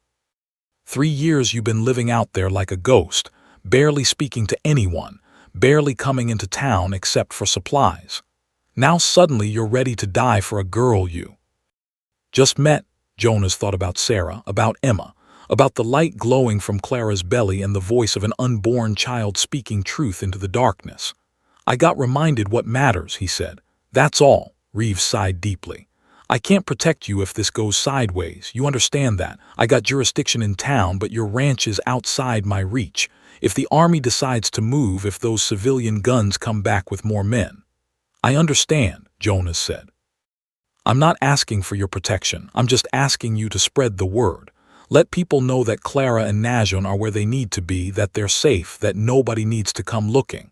3 years you've been living out there like a ghost, barely speaking to anyone, barely coming into town except for supplies." Now suddenly you're ready to die for a girl you just met. Jonas thought about Sarah, about Emma, about the light glowing from Clara's belly and the voice of an unborn child speaking truth into the darkness. I got reminded what matters, he said. That's all. Reeves sighed deeply. I can't protect you if this goes sideways. You understand that. I got jurisdiction in town, but your ranch is outside my reach. If the army decides to move, if those civilian guns come back with more men. I understand, Jonas said. I'm not asking for your protection. I'm just asking you to spread the word. Let people know that Clara and Najon are where they need to be, that they're safe, that nobody needs to come looking.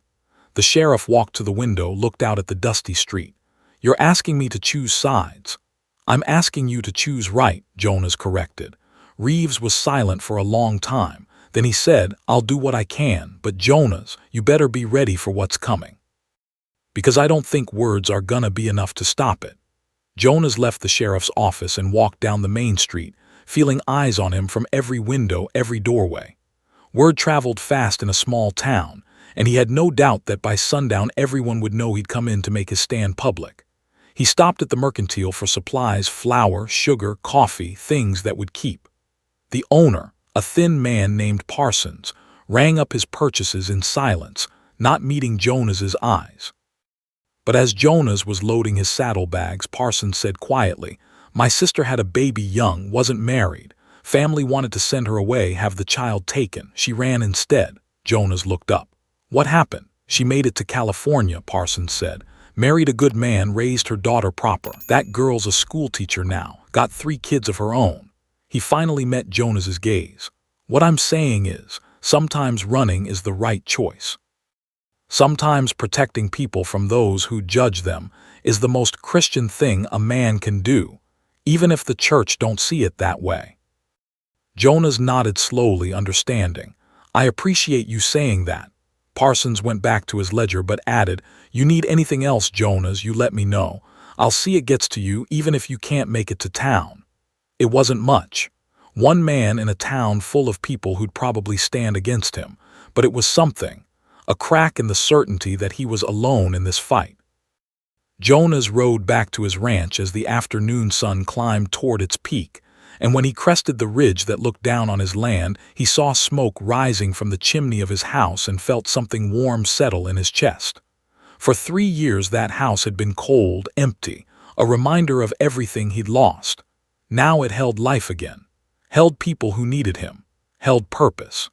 The sheriff walked to the window, looked out at the dusty street. You're asking me to choose sides. I'm asking you to choose right, Jonas corrected. Reeves was silent for a long time. Then he said, I'll do what I can, but Jonas, you better be ready for what's coming. Because I don't think words are gonna be enough to stop it. Jonas left the sheriff's office and walked down the main street, feeling eyes on him from every window, every doorway. Word traveled fast in a small town, and he had no doubt that by sundown everyone would know he'd come in to make his stand public. He stopped at the mercantile for supplies, flour, sugar, coffee, things that would keep. The owner, a thin man named Parsons, rang up his purchases in silence, not meeting Jonas's eyes. But as Jonas was loading his saddlebags, Parsons said quietly, My sister had a baby young, wasn't married. Family wanted to send her away, have the child taken. She ran instead. Jonas looked up. What happened? She made it to California, Parsons said. Married a good man, raised her daughter proper. That girl's a schoolteacher now, got 3 kids of her own. He finally met Jonas's gaze. What I'm saying is, sometimes running is the right choice. Sometimes protecting people from those who judge them is the most Christian thing a man can do, even if the church don't see it that way. Jonas nodded slowly, understanding. I appreciate you saying that. Parsons went back to his ledger but added, You need anything else, Jonas, you let me know. I'll see it gets to you even if you can't make it to town. It wasn't much. One man in a town full of people who'd probably stand against him, but it was something. A crack in the certainty that he was alone in this fight. Jonas rode back to his ranch as the afternoon sun climbed toward its peak, and when he crested the ridge that looked down on his land, he saw smoke rising from the chimney of his house and felt something warm settle in his chest. For 3 years that house had been cold, empty, a reminder of everything he'd lost. Now it held life again, held people who needed him, held purpose.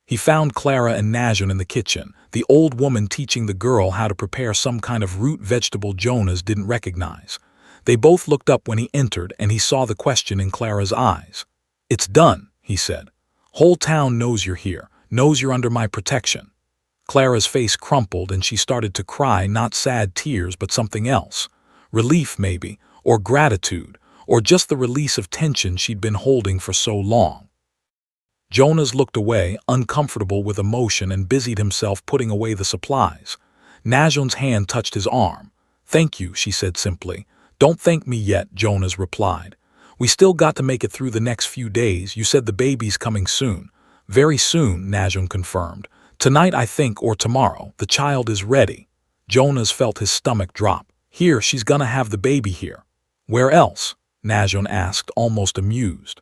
He found Clara and Najon in the kitchen, the old woman teaching the girl how to prepare some kind of root vegetable Jonas didn't recognize. They both looked up when he entered, and he saw the question in Clara's eyes. It's done, he said. Whole town knows you're here, knows you're under my protection. Clara's face crumpled and she started to cry, not sad tears but something else. Relief maybe, or gratitude, or just the release of tension she'd been holding for so long. Jonas looked away, uncomfortable with emotion, and busied himself putting away the supplies. Najon's hand touched his arm. Thank you, she said simply. Don't thank me yet, Jonas replied. We still got to make it through the next few days. You said the baby's coming soon. Very soon, Najon confirmed. Tonight, I think, or tomorrow. The child is ready. Jonas felt his stomach drop. Here, she's gonna have the baby here. Where else? Najon asked, almost amused.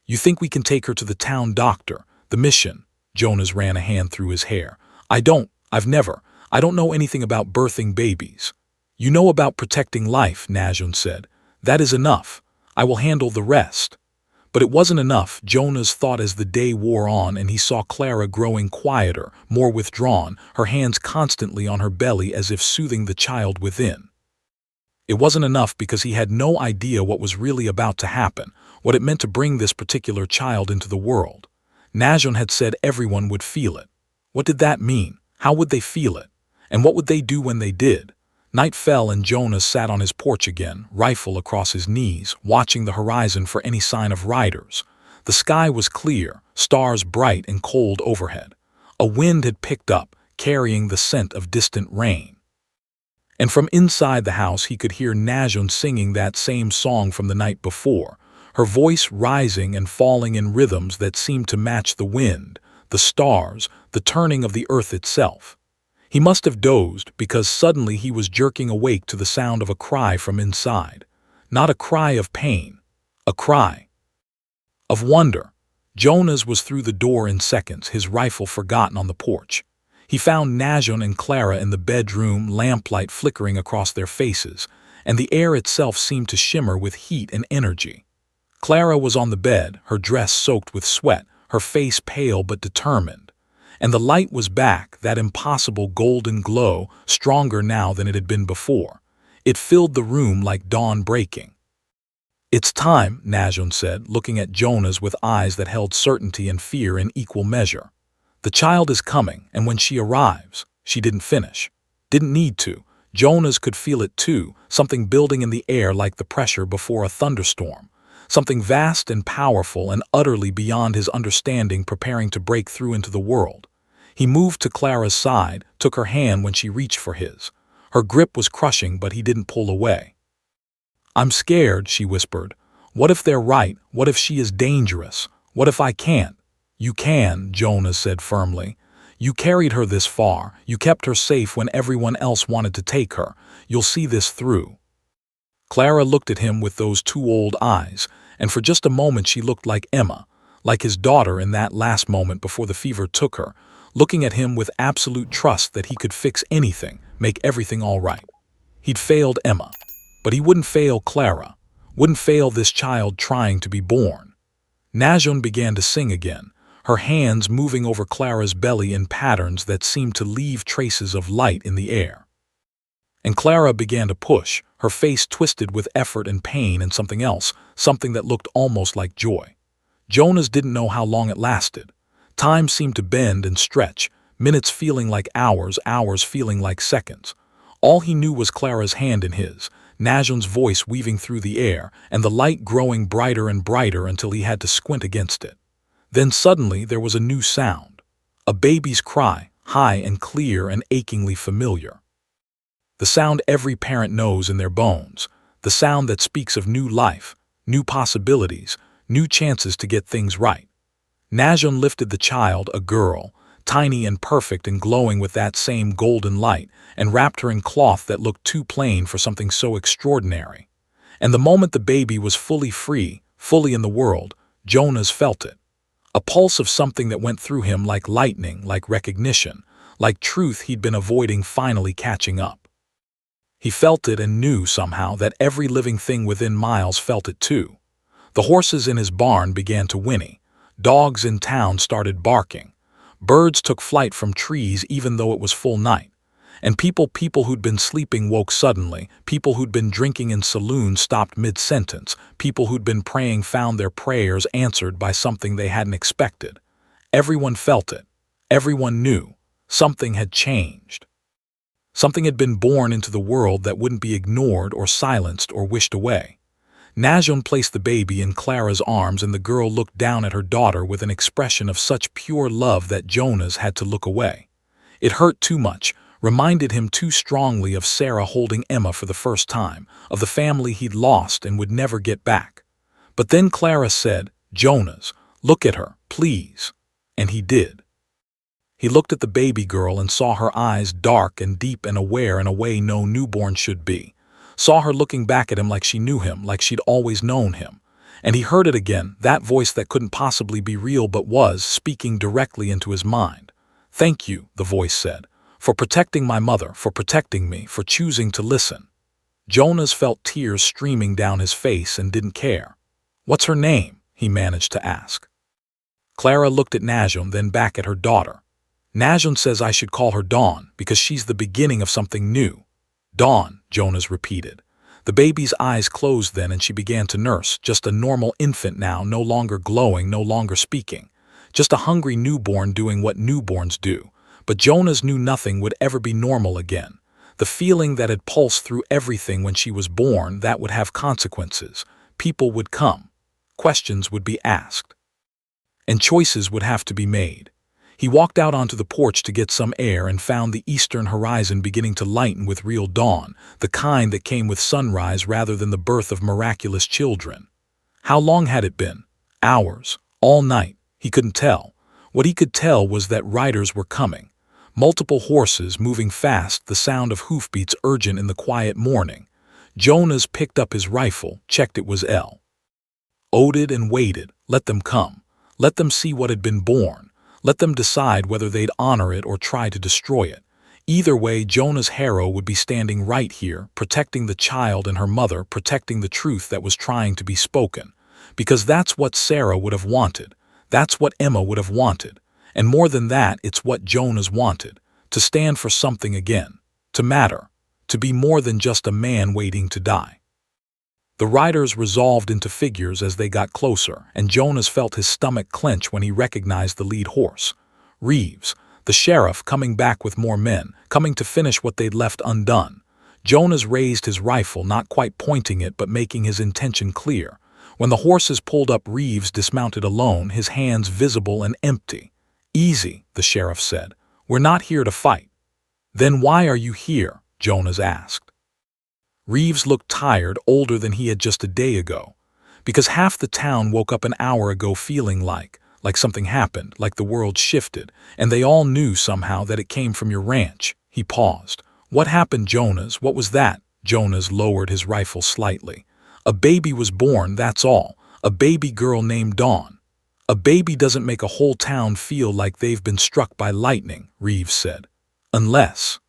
You think we can take her to the town doctor, the mission? Jonas ran a hand through his hair. I don't know anything about birthing babies. You know about protecting life, Najon said. That is enough. I will handle the rest. But it wasn't enough, Jonas thought as the day wore on and he saw Clara growing quieter, more withdrawn, her hands constantly on her belly as if soothing the child within. It wasn't enough because he had no idea what was really about to happen, what it meant to bring this particular child into the world. Najon had said everyone would feel it. What did that mean? How would they feel it? And what would they do when they did? Night fell and Jonas sat on his porch again, rifle across his knees, watching the horizon for any sign of riders. The sky was clear, stars bright and cold overhead. A wind had picked up, carrying the scent of distant rain. And from inside the house he could hear Najon singing that same song from the night before, her voice rising and falling in rhythms that seemed to match the wind, the stars, the turning of the earth itself. He must have dozed because suddenly he was jerking awake to the sound of a cry from inside. Not a cry of pain, a cry of wonder. Jonas was through the door in seconds, his rifle forgotten on the porch. He found Najon and Clara in the bedroom, lamplight flickering across their faces, and the air itself seemed to shimmer with heat and energy. Clara was on the bed, her dress soaked with sweat, her face pale but determined. And the light was back, that impossible golden glow, stronger now than it had been before. It filled the room like dawn breaking. "It's time," Najon said, looking at Jonas with eyes that held certainty and fear in equal measure. "The child is coming, and when she arrives—" She didn't finish. Didn't need to. Jonas could feel it too, something building in the air like the pressure before a thunderstorm. Something vast and powerful and utterly beyond his understanding preparing to break through into the world. He moved to Clara's side, took her hand when she reached for his. Her grip was crushing, but he didn't pull away. "I'm scared," she whispered. "What if they're right? What if she is dangerous? What if I can't?" "You can," Jonas said firmly. "You carried her this far. You kept her safe when everyone else wanted to take her. You'll see this through." Clara looked at him with those two old eyes, and for just a moment she looked like Emma, like his daughter in that last moment before the fever took her, looking at him with absolute trust that he could fix anything, make everything all right. He'd failed Emma, but he wouldn't fail Clara, wouldn't fail this child trying to be born. Najon began to sing again, her hands moving over Clara's belly in patterns that seemed to leave traces of light in the air. And Clara began to push, her face twisted with effort and pain and something else, something that looked almost like joy. Jonas didn't know how long it lasted. Time seemed to bend and stretch, minutes feeling like hours, hours feeling like seconds. All he knew was Clara's hand in his, Najon's voice weaving through the air, and the light growing brighter and brighter until he had to squint against it. Then suddenly there was a new sound. A baby's cry, high and clear and achingly familiar. The sound every parent knows in their bones, the sound that speaks of new life, new possibilities, new chances to get things right. Najon lifted the child, a girl, tiny and perfect and glowing with that same golden light, and wrapped her in cloth that looked too plain for something so extraordinary. And the moment the baby was fully free, fully in the world, Jonas felt it. A pulse of something that went through him like lightning, like recognition, like truth he'd been avoiding finally catching up. He felt it and knew somehow that every living thing within miles felt it too. The horses in his barn began to whinny. Dogs in town started barking. Birds took flight from trees even though it was full night. And people who'd been sleeping woke suddenly. People who'd been drinking in saloons stopped mid-sentence. People who'd been praying found their prayers answered by something they hadn't expected. Everyone felt it. Everyone knew. Something had changed. Something had been born into the world that wouldn't be ignored or silenced or wished away. Najon placed the baby in Clara's arms, and the girl looked down at her daughter with an expression of such pure love that Jonas had to look away. It hurt too much, reminded him too strongly of Sarah holding Emma for the first time, of the family he'd lost and would never get back. But then Clara said, "Jonas, look at her, please." And he did. He looked at the baby girl and saw her eyes dark and deep and aware in a way no newborn should be. Saw her looking back at him like she knew him, like she'd always known him. And he heard it again, that voice that couldn't possibly be real but was, speaking directly into his mind. "Thank you," the voice said, "for protecting my mother, for protecting me, for choosing to listen." Jonas felt tears streaming down his face and didn't care. "What's her name?" he managed to ask. Clara looked at Najon, then back at her daughter. "Najon says I should call her Dawn, because she's the beginning of something new." "Dawn," Jonas repeated. The baby's eyes closed then, and she began to nurse, just a normal infant now, no longer glowing, no longer speaking. Just a hungry newborn doing what newborns do. But Jonas knew nothing would ever be normal again. The feeling that had pulsed through everything when she was born, that would have consequences. People would come. Questions would be asked. And choices would have to be made. He walked out onto the porch to get some air and found the eastern horizon beginning to lighten with real dawn, the kind that came with sunrise rather than the birth of miraculous children. How long had it been? Hours. All night. He couldn't tell. What he could tell was that riders were coming. Multiple horses moving fast, the sound of hoofbeats urgent in the quiet morning. Jonas picked up his rifle, checked it was loaded and waited. Let them come. Let them see what had been born. Let them decide whether they'd honor it or try to destroy it. Either way, Jonah's harrow would be standing right here, protecting the child and her mother, protecting the truth that was trying to be spoken. Because that's what Sarah would have wanted. That's what Emma would have wanted. And more than that, it's what Jonah's wanted. To stand for something again. To matter. To be more than just a man waiting to die. The riders resolved into figures as they got closer, and Jonas felt his stomach clench when he recognized the lead horse. Reeves, the sheriff, coming back with more men, coming to finish what they'd left undone. Jonas raised his rifle, not quite pointing it but making his intention clear. When the horses pulled up, Reeves dismounted alone, his hands visible and empty. "Easy," the sheriff said. "We're not here to fight." "Then why are you here?" Jonas asked. Reeves looked tired, older than he had just a day ago. "Because half the town woke up an hour ago feeling like something happened, like the world shifted, and they all knew somehow that it came from your ranch." He paused. "What happened, Jonas? What was that?" Jonas lowered his rifle slightly. "A baby was born, that's all. A baby girl named Dawn." "A baby doesn't make a whole town feel like they've been struck by lightning," Reeves said. "Unless—"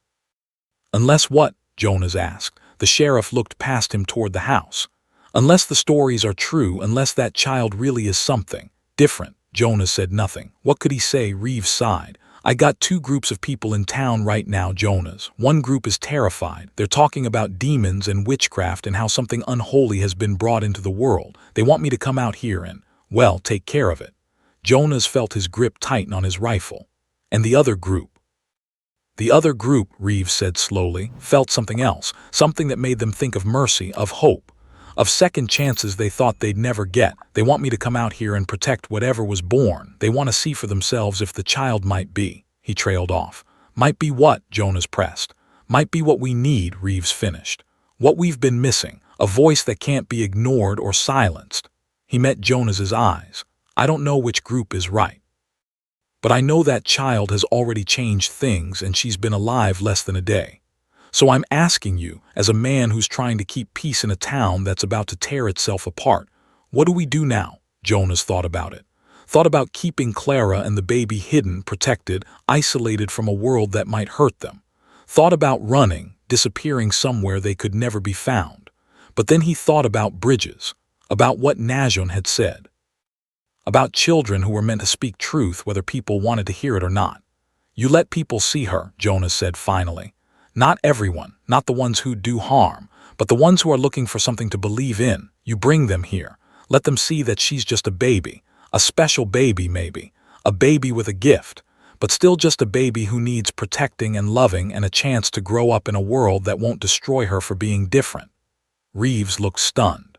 "Unless what?" Jonas asked. The sheriff looked past him toward the house. "Unless the stories are true, unless that child really is something different." Jonas said nothing. What could he say? Reeves sighed. "I got two groups of people in town right now, Jonas. One group is terrified. They're talking about demons and witchcraft and how something unholy has been brought into the world. They want me to come out here and, well, take care of it." Jonas felt his grip tighten on his rifle. "And the other group?" "The other group," Reeves said slowly, "felt something else, something that made them think of mercy, of hope, of second chances they thought they'd never get. They want me to come out here and protect whatever was born. They want to see for themselves if the child might be." He trailed off. "Might be what?" Jonas pressed. "Might be what we need," Reeves finished. "What we've been missing, a voice that can't be ignored or silenced." He met Jonas's eyes. "I don't know which group is right. But I know that child has already changed things, and she's been alive less than a day. So I'm asking you, as a man who's trying to keep peace in a town that's about to tear itself apart, what do we do now?" Jonas thought about it. Thought about keeping Clara and the baby hidden, protected, isolated from a world that might hurt them. Thought about running, disappearing somewhere they could never be found. But then he thought about bridges, about what Najon had said. About children who were meant to speak truth whether people wanted to hear it or not. "You let people see her," Jonas said finally. "Not everyone, not the ones who do harm, but the ones who are looking for something to believe in. You bring them here. Let them see that she's just a baby, a special baby maybe, a baby with a gift, but still just a baby who needs protecting and loving and a chance to grow up in a world that won't destroy her for being different." Reeves looked stunned.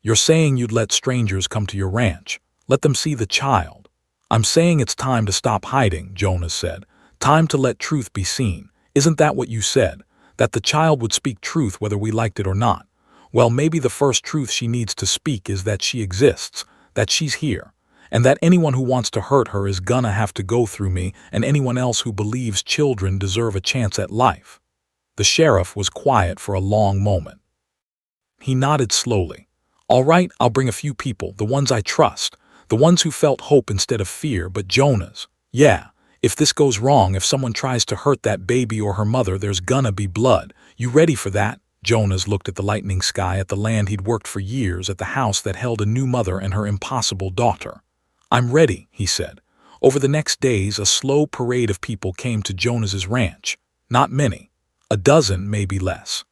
"You're saying you'd let strangers come to your ranch? Let them see the child?" "I'm saying it's time to stop hiding," Jonas said. "Time to let truth be seen. Isn't that what you said? That the child would speak truth whether we liked it or not? Well, maybe the first truth she needs to speak is that she exists, that she's here, and that anyone who wants to hurt her is gonna have to go through me, and anyone else who believes children deserve a chance at life." The sheriff was quiet for a long moment. He nodded slowly. "All right, I'll bring a few people, the ones I trust. The ones who felt hope instead of fear, but Jonas, yeah, if this goes wrong, if someone tries to hurt that baby or her mother, there's gonna be blood. You ready for that?" Jonas looked at the lightning sky, at the land he'd worked for years, at the house that held a new mother and her impossible daughter. "I'm ready," he said. Over the next days, a slow parade of people came to Jonas's ranch. Not many. A dozen, maybe less.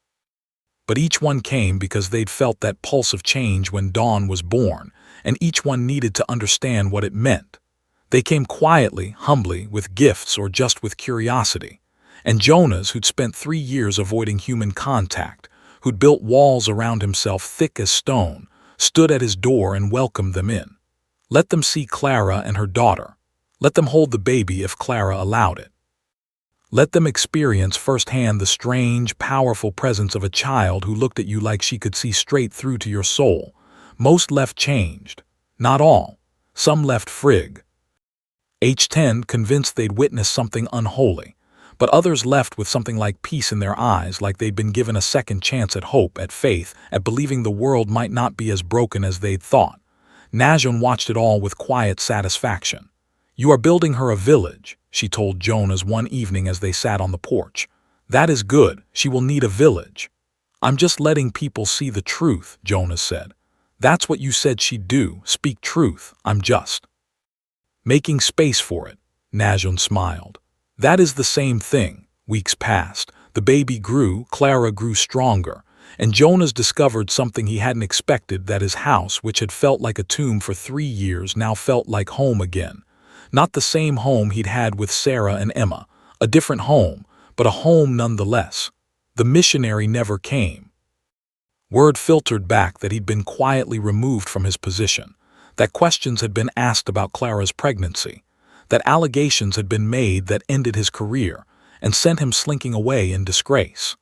But each one came because they'd felt that pulse of change when Dawn was born, and each one needed to understand what it meant. They came quietly, humbly, with gifts or just with curiosity. And Jonas, who'd spent 3 years avoiding human contact, who'd built walls around himself thick as stone, stood at his door and welcomed them in. Let them see Clara and her daughter. Let them hold the baby if Clara allowed it. Let them experience firsthand the strange, powerful presence of a child who looked at you like she could see straight through to your soul. Most left changed. Not all. Some left frig. H10 convinced they'd witnessed something unholy, but others left with something like peace in their eyes, like they'd been given a second chance at hope, at faith, at believing the world might not be as broken as they'd thought. Najon watched it all with quiet satisfaction. "You are building her a village," she told Jonas one evening as they sat on the porch. "That is good, she will need a village." "I'm just letting people see the truth," Jonas said. "That's what you said she'd do, speak truth. I'm just making space for it." Najon smiled. "That is the same thing." Weeks passed. The baby grew, Clara grew stronger, and Jonas discovered something he hadn't expected, that his house, which had felt like a tomb for 3 years, now felt like home again. Not the same home he'd had with Sarah and Emma, a different home, but a home nonetheless. The missionary never came. Word filtered back that he'd been quietly removed from his position, that questions had been asked about Clara's pregnancy, that allegations had been made that ended his career and sent him slinking away in disgrace.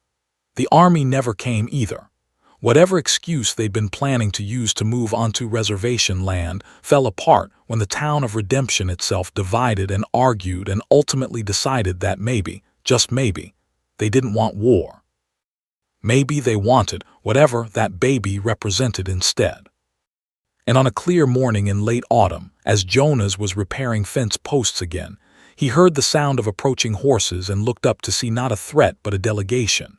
The army never came either. Whatever excuse they'd been planning to use to move onto reservation land fell apart when the town of Redemption itself divided and argued and ultimately decided that maybe, just maybe, they didn't want war. Maybe they wanted whatever that baby represented instead. And on a clear morning in late autumn, as Jonas was repairing fence posts again, he heard the sound of approaching horses and looked up to see not a threat but a delegation.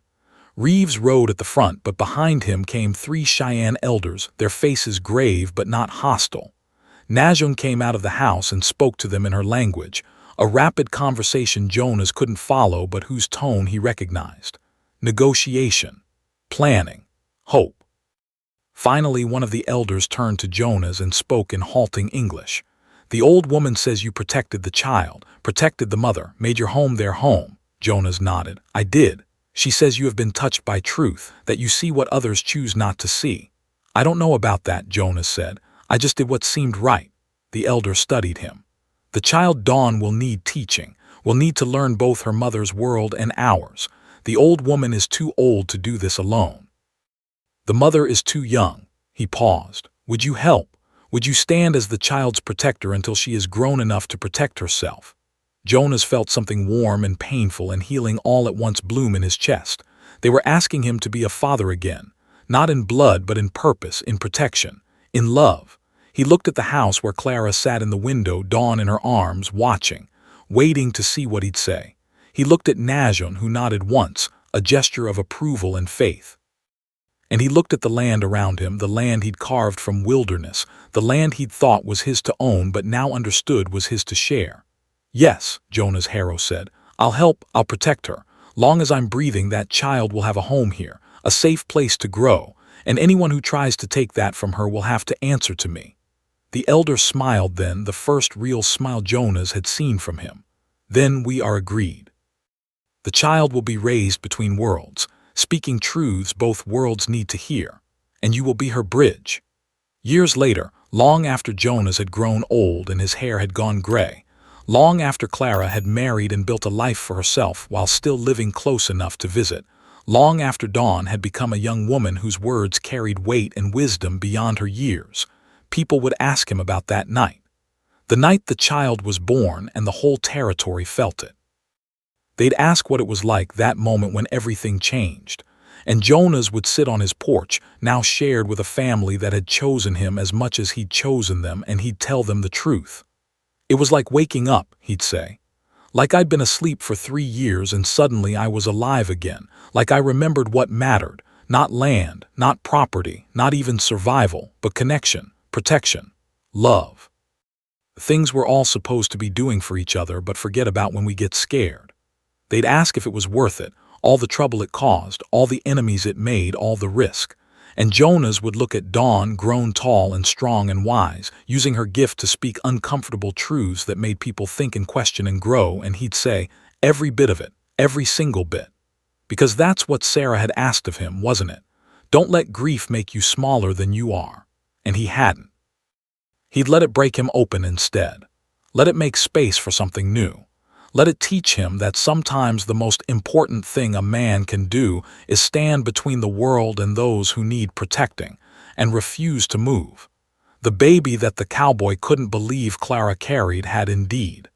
Reeves rode at the front, but behind him came 3 Cheyenne elders, their faces grave but not hostile. Najon came out of the house and spoke to them in her language, a rapid conversation Jonas couldn't follow but whose tone he recognized. Negotiation, planning, hope. Finally, one of the elders turned to Jonas and spoke in halting English. "The old woman says you protected the child, protected the mother, made your home their home." Jonas nodded. "I did. She says you have been touched by truth, that you see what others choose not to see." "I don't know about that," Jonas said. "I just did what seemed right." The elder studied him. "The child Dawn will need teaching, will need to learn both her mother's world and ours. The old woman is too old to do this alone. The mother is too young." He paused. "Would you help? Would you stand as the child's protector until she is grown enough to protect herself?" Jonas felt something warm and painful and healing all at once bloom in his chest. They were asking him to be a father again, not in blood but in purpose, in protection, in love. He looked at the house where Clara sat in the window, Dawn in her arms, watching, waiting to see what he'd say. He looked at Najon, who nodded once, a gesture of approval and faith. And he looked at the land around him, the land he'd carved from wilderness, the land he'd thought was his to own but now understood was his to share. "Yes," Jonas Harrow said, "I'll help, I'll protect her. Long as I'm breathing, that child will have a home here, a safe place to grow, and anyone who tries to take that from her will have to answer to me." The elder smiled then, the first real smile Jonas had seen from him. "Then we are agreed. The child will be raised between worlds, speaking truths both worlds need to hear, and you will be her bridge." Years later, long after Jonas had grown old and his hair had gone gray, long after Clara had married and built a life for herself while still living close enough to visit, long after Dawn had become a young woman whose words carried weight and wisdom beyond her years, people would ask him about that night. The night the child was born and the whole territory felt it. They'd ask what it was like, that moment when everything changed. And Jonas would sit on his porch, now shared with a family that had chosen him as much as he'd chosen them, and he'd tell them the truth. "It was like waking up," he'd say. "Like I'd been asleep for 3 years and suddenly I was alive again, like I remembered what mattered, not land, not property, not even survival, but connection, protection, love. Things we're all supposed to be doing for each other but forget about when we get scared." They'd ask if it was worth it, all the trouble it caused, all the enemies it made, all the risk. And Jonas would look at Dawn, grown tall and strong and wise, using her gift to speak uncomfortable truths that made people think and question and grow, and he'd say, "Every bit of it, every single bit." Because that's what Sarah had asked of him, wasn't it? "Don't let grief make you smaller than you are." And he hadn't. He'd let it break him open instead. Let it make space for something new. Let it teach him that sometimes the most important thing a man can do is stand between the world and those who need protecting, and refuse to move. The baby that the cowboy couldn't believe Clara carried had indeed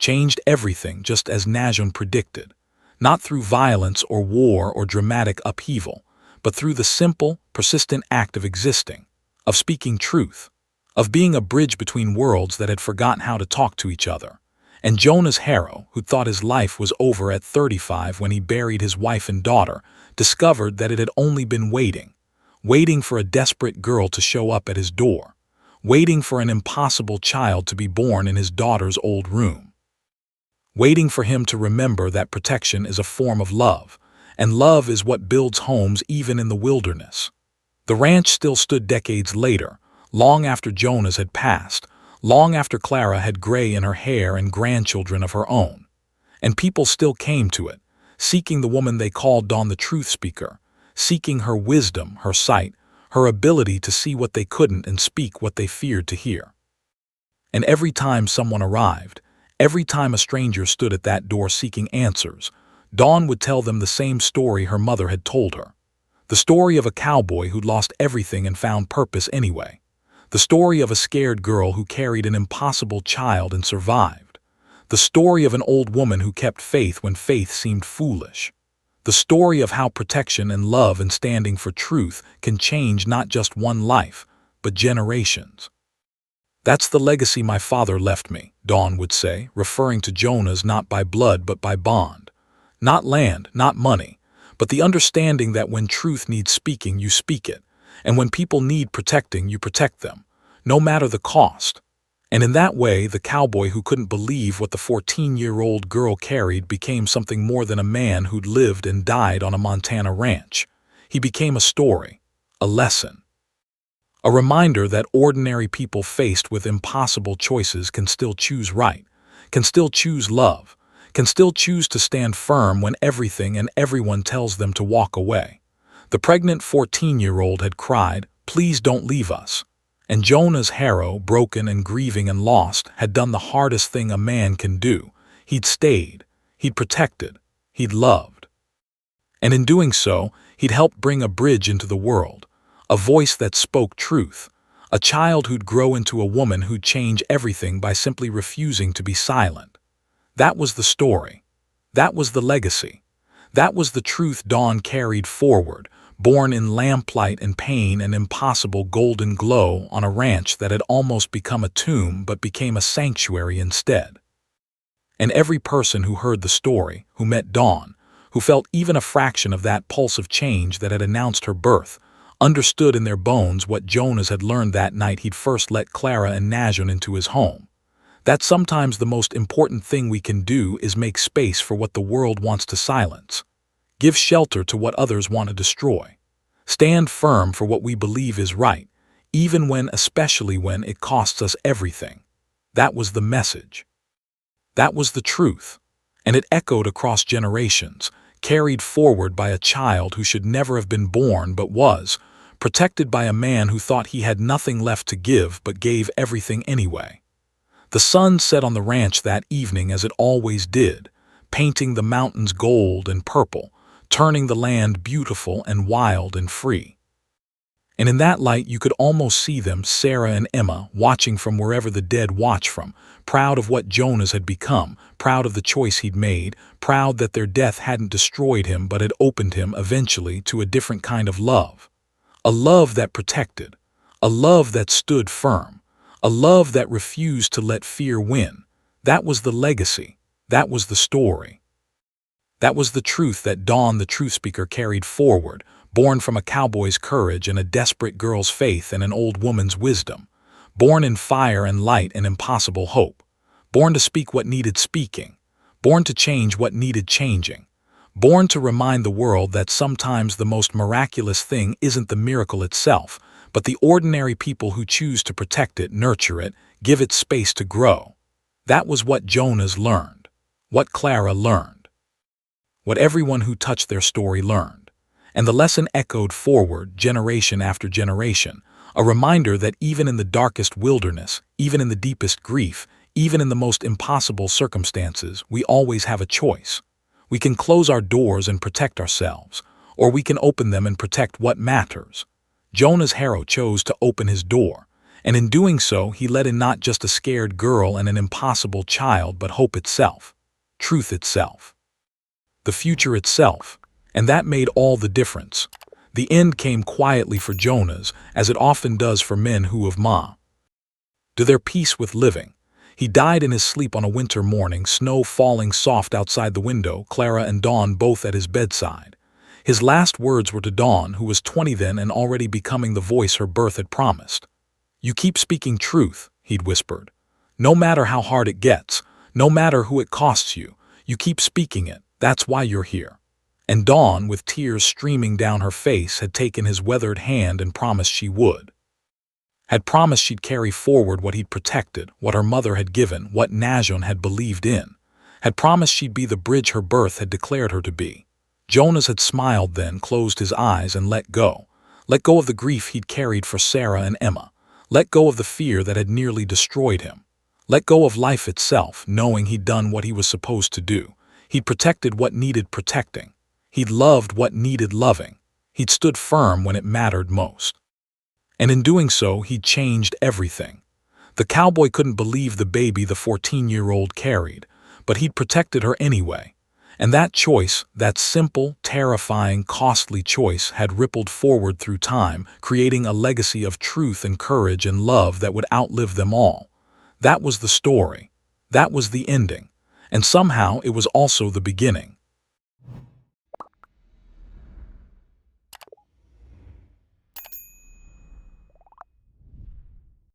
changed everything, just as Najon predicted, not through violence or war or dramatic upheaval, but through the simple, persistent act of existing, of speaking truth, of being a bridge between worlds that had forgotten how to talk to each other. And Jonah's Harrow, who thought his life was over at 35 when he buried his wife and daughter, discovered that it had only been waiting for a desperate girl to show up at his door, waiting for an impossible child to be born in his daughter's old room, waiting for him to remember that protection is a form of love, and love is what builds homes even in the wilderness. The ranch still stood decades later, long after Jonas had passed, long after Clara had gray in her hair and grandchildren of her own. And people still came to it, seeking the woman they called Dawn the Truth Speaker, seeking her wisdom, her sight, her ability to see what they couldn't and speak what they feared to hear. And every time someone arrived, every time a stranger stood at that door seeking answers, Dawn would tell them the same story her mother had told her. The story of a cowboy who'd lost everything and found purpose anyway. The story of a scared girl who carried an impossible child and survived. The story of an old woman who kept faith when faith seemed foolish. The story of how protection and love and standing for truth can change not just one life, but generations. That's the legacy my father left me, Dawn would say, referring to Jonas not by blood but by bond. Not land, not money, but the understanding that when truth needs speaking, you speak it, and when people need protecting, you protect them, no matter the cost. And in that way, the cowboy who couldn't believe what the 14-year-old girl carried became something more than a man who'd lived and died on a Montana ranch. He became a story, a lesson, a reminder that ordinary people faced with impossible choices can still choose right, can still choose love, can still choose to stand firm when everything and everyone tells them to walk away. The pregnant 14-year-old had cried, "Please don't leave us." And Jonah's Harrow, broken and grieving and lost, had done the hardest thing a man can do. He'd stayed, he'd protected, he'd loved. And in doing so, he'd helped bring a bridge into the world, a voice that spoke truth, a child who'd grow into a woman who'd change everything by simply refusing to be silent. That was the story. That was the legacy. That was the truth Dawn carried forward, born in lamplight and pain and impossible golden glow on a ranch that had almost become a tomb but became a sanctuary instead. And every person who heard the story, who met Dawn, who felt even a fraction of that pulse of change that had announced her birth, understood in their bones what Jonas had learned that night he'd first let Clara and Najon into his home. That sometimes the most important thing we can do is make space for what the world wants to silence. Give shelter to what others want to destroy. Stand firm for what we believe is right, especially when it costs us everything. That was the message. That was the truth. And it echoed across generations, carried forward by a child who should never have been born but was, protected by a man who thought he had nothing left to give but gave everything anyway. The sun set on the ranch that evening as it always did, painting the mountains gold and purple, turning the land beautiful and wild and free. And in that light you could almost see them, Sarah and Emma, watching from wherever the dead watch from, proud of what Jonas had become, proud of the choice he'd made, proud that their death hadn't destroyed him but had opened him eventually to a different kind of love. A love that protected, a love that stood firm, a love that refused to let fear win. That was the legacy. That was the story. That was the truth that Dawn the Truth Speaker carried forward, born from a cowboy's courage and a desperate girl's faith and an old woman's wisdom, born in fire and light and impossible hope, born to speak what needed speaking, born to change what needed changing, born to remind the world that sometimes the most miraculous thing isn't the miracle itself, but the ordinary people who choose to protect it, nurture it, give it space to grow. That was what Jonas learned, what Clara learned, what everyone who touched their story learned. And the lesson echoed forward, generation after generation, a reminder that even in the darkest wilderness, even in the deepest grief, even in the most impossible circumstances, we always have a choice. We can close our doors and protect ourselves, or we can open them and protect what matters. Jonas Harrow chose to open his door, And in doing so, he let in not just a scared girl and an impossible child, but hope itself, truth itself, the future itself. And that made all the difference. The end came quietly for Jonas, as it often does for men who have to their peace with living. He died in his sleep on a winter morning, snow falling soft outside the window, Clara and Dawn both at his bedside. His last words were to Dawn, who was 20 then and already becoming the voice her birth had promised. "You keep speaking truth," he'd whispered. "No matter how hard it gets, no matter who it costs you, you keep speaking it. That's why you're here." And Dawn, with tears streaming down her face, had taken his weathered hand and promised she would. Had promised she'd carry forward what he'd protected, what her mother had given, what Najon had believed in. Had promised she'd be the bridge her birth had declared her to be. Jonas had smiled then, closed his eyes, and let go. Let go of the grief he'd carried for Sarah and Emma. Let go of the fear that had nearly destroyed him. Let go of life itself, knowing he'd done what he was supposed to do. He'd protected what needed protecting. He'd loved what needed loving. He'd stood firm when it mattered most. And in doing so, he'd changed everything. The cowboy couldn't believe the baby the 14-year-old carried, but he'd protected her anyway. And that choice, that simple, terrifying, costly choice, had rippled forward through time, creating a legacy of truth and courage and love that would outlive them all. That was the story. That was the ending. And somehow it was also the beginning.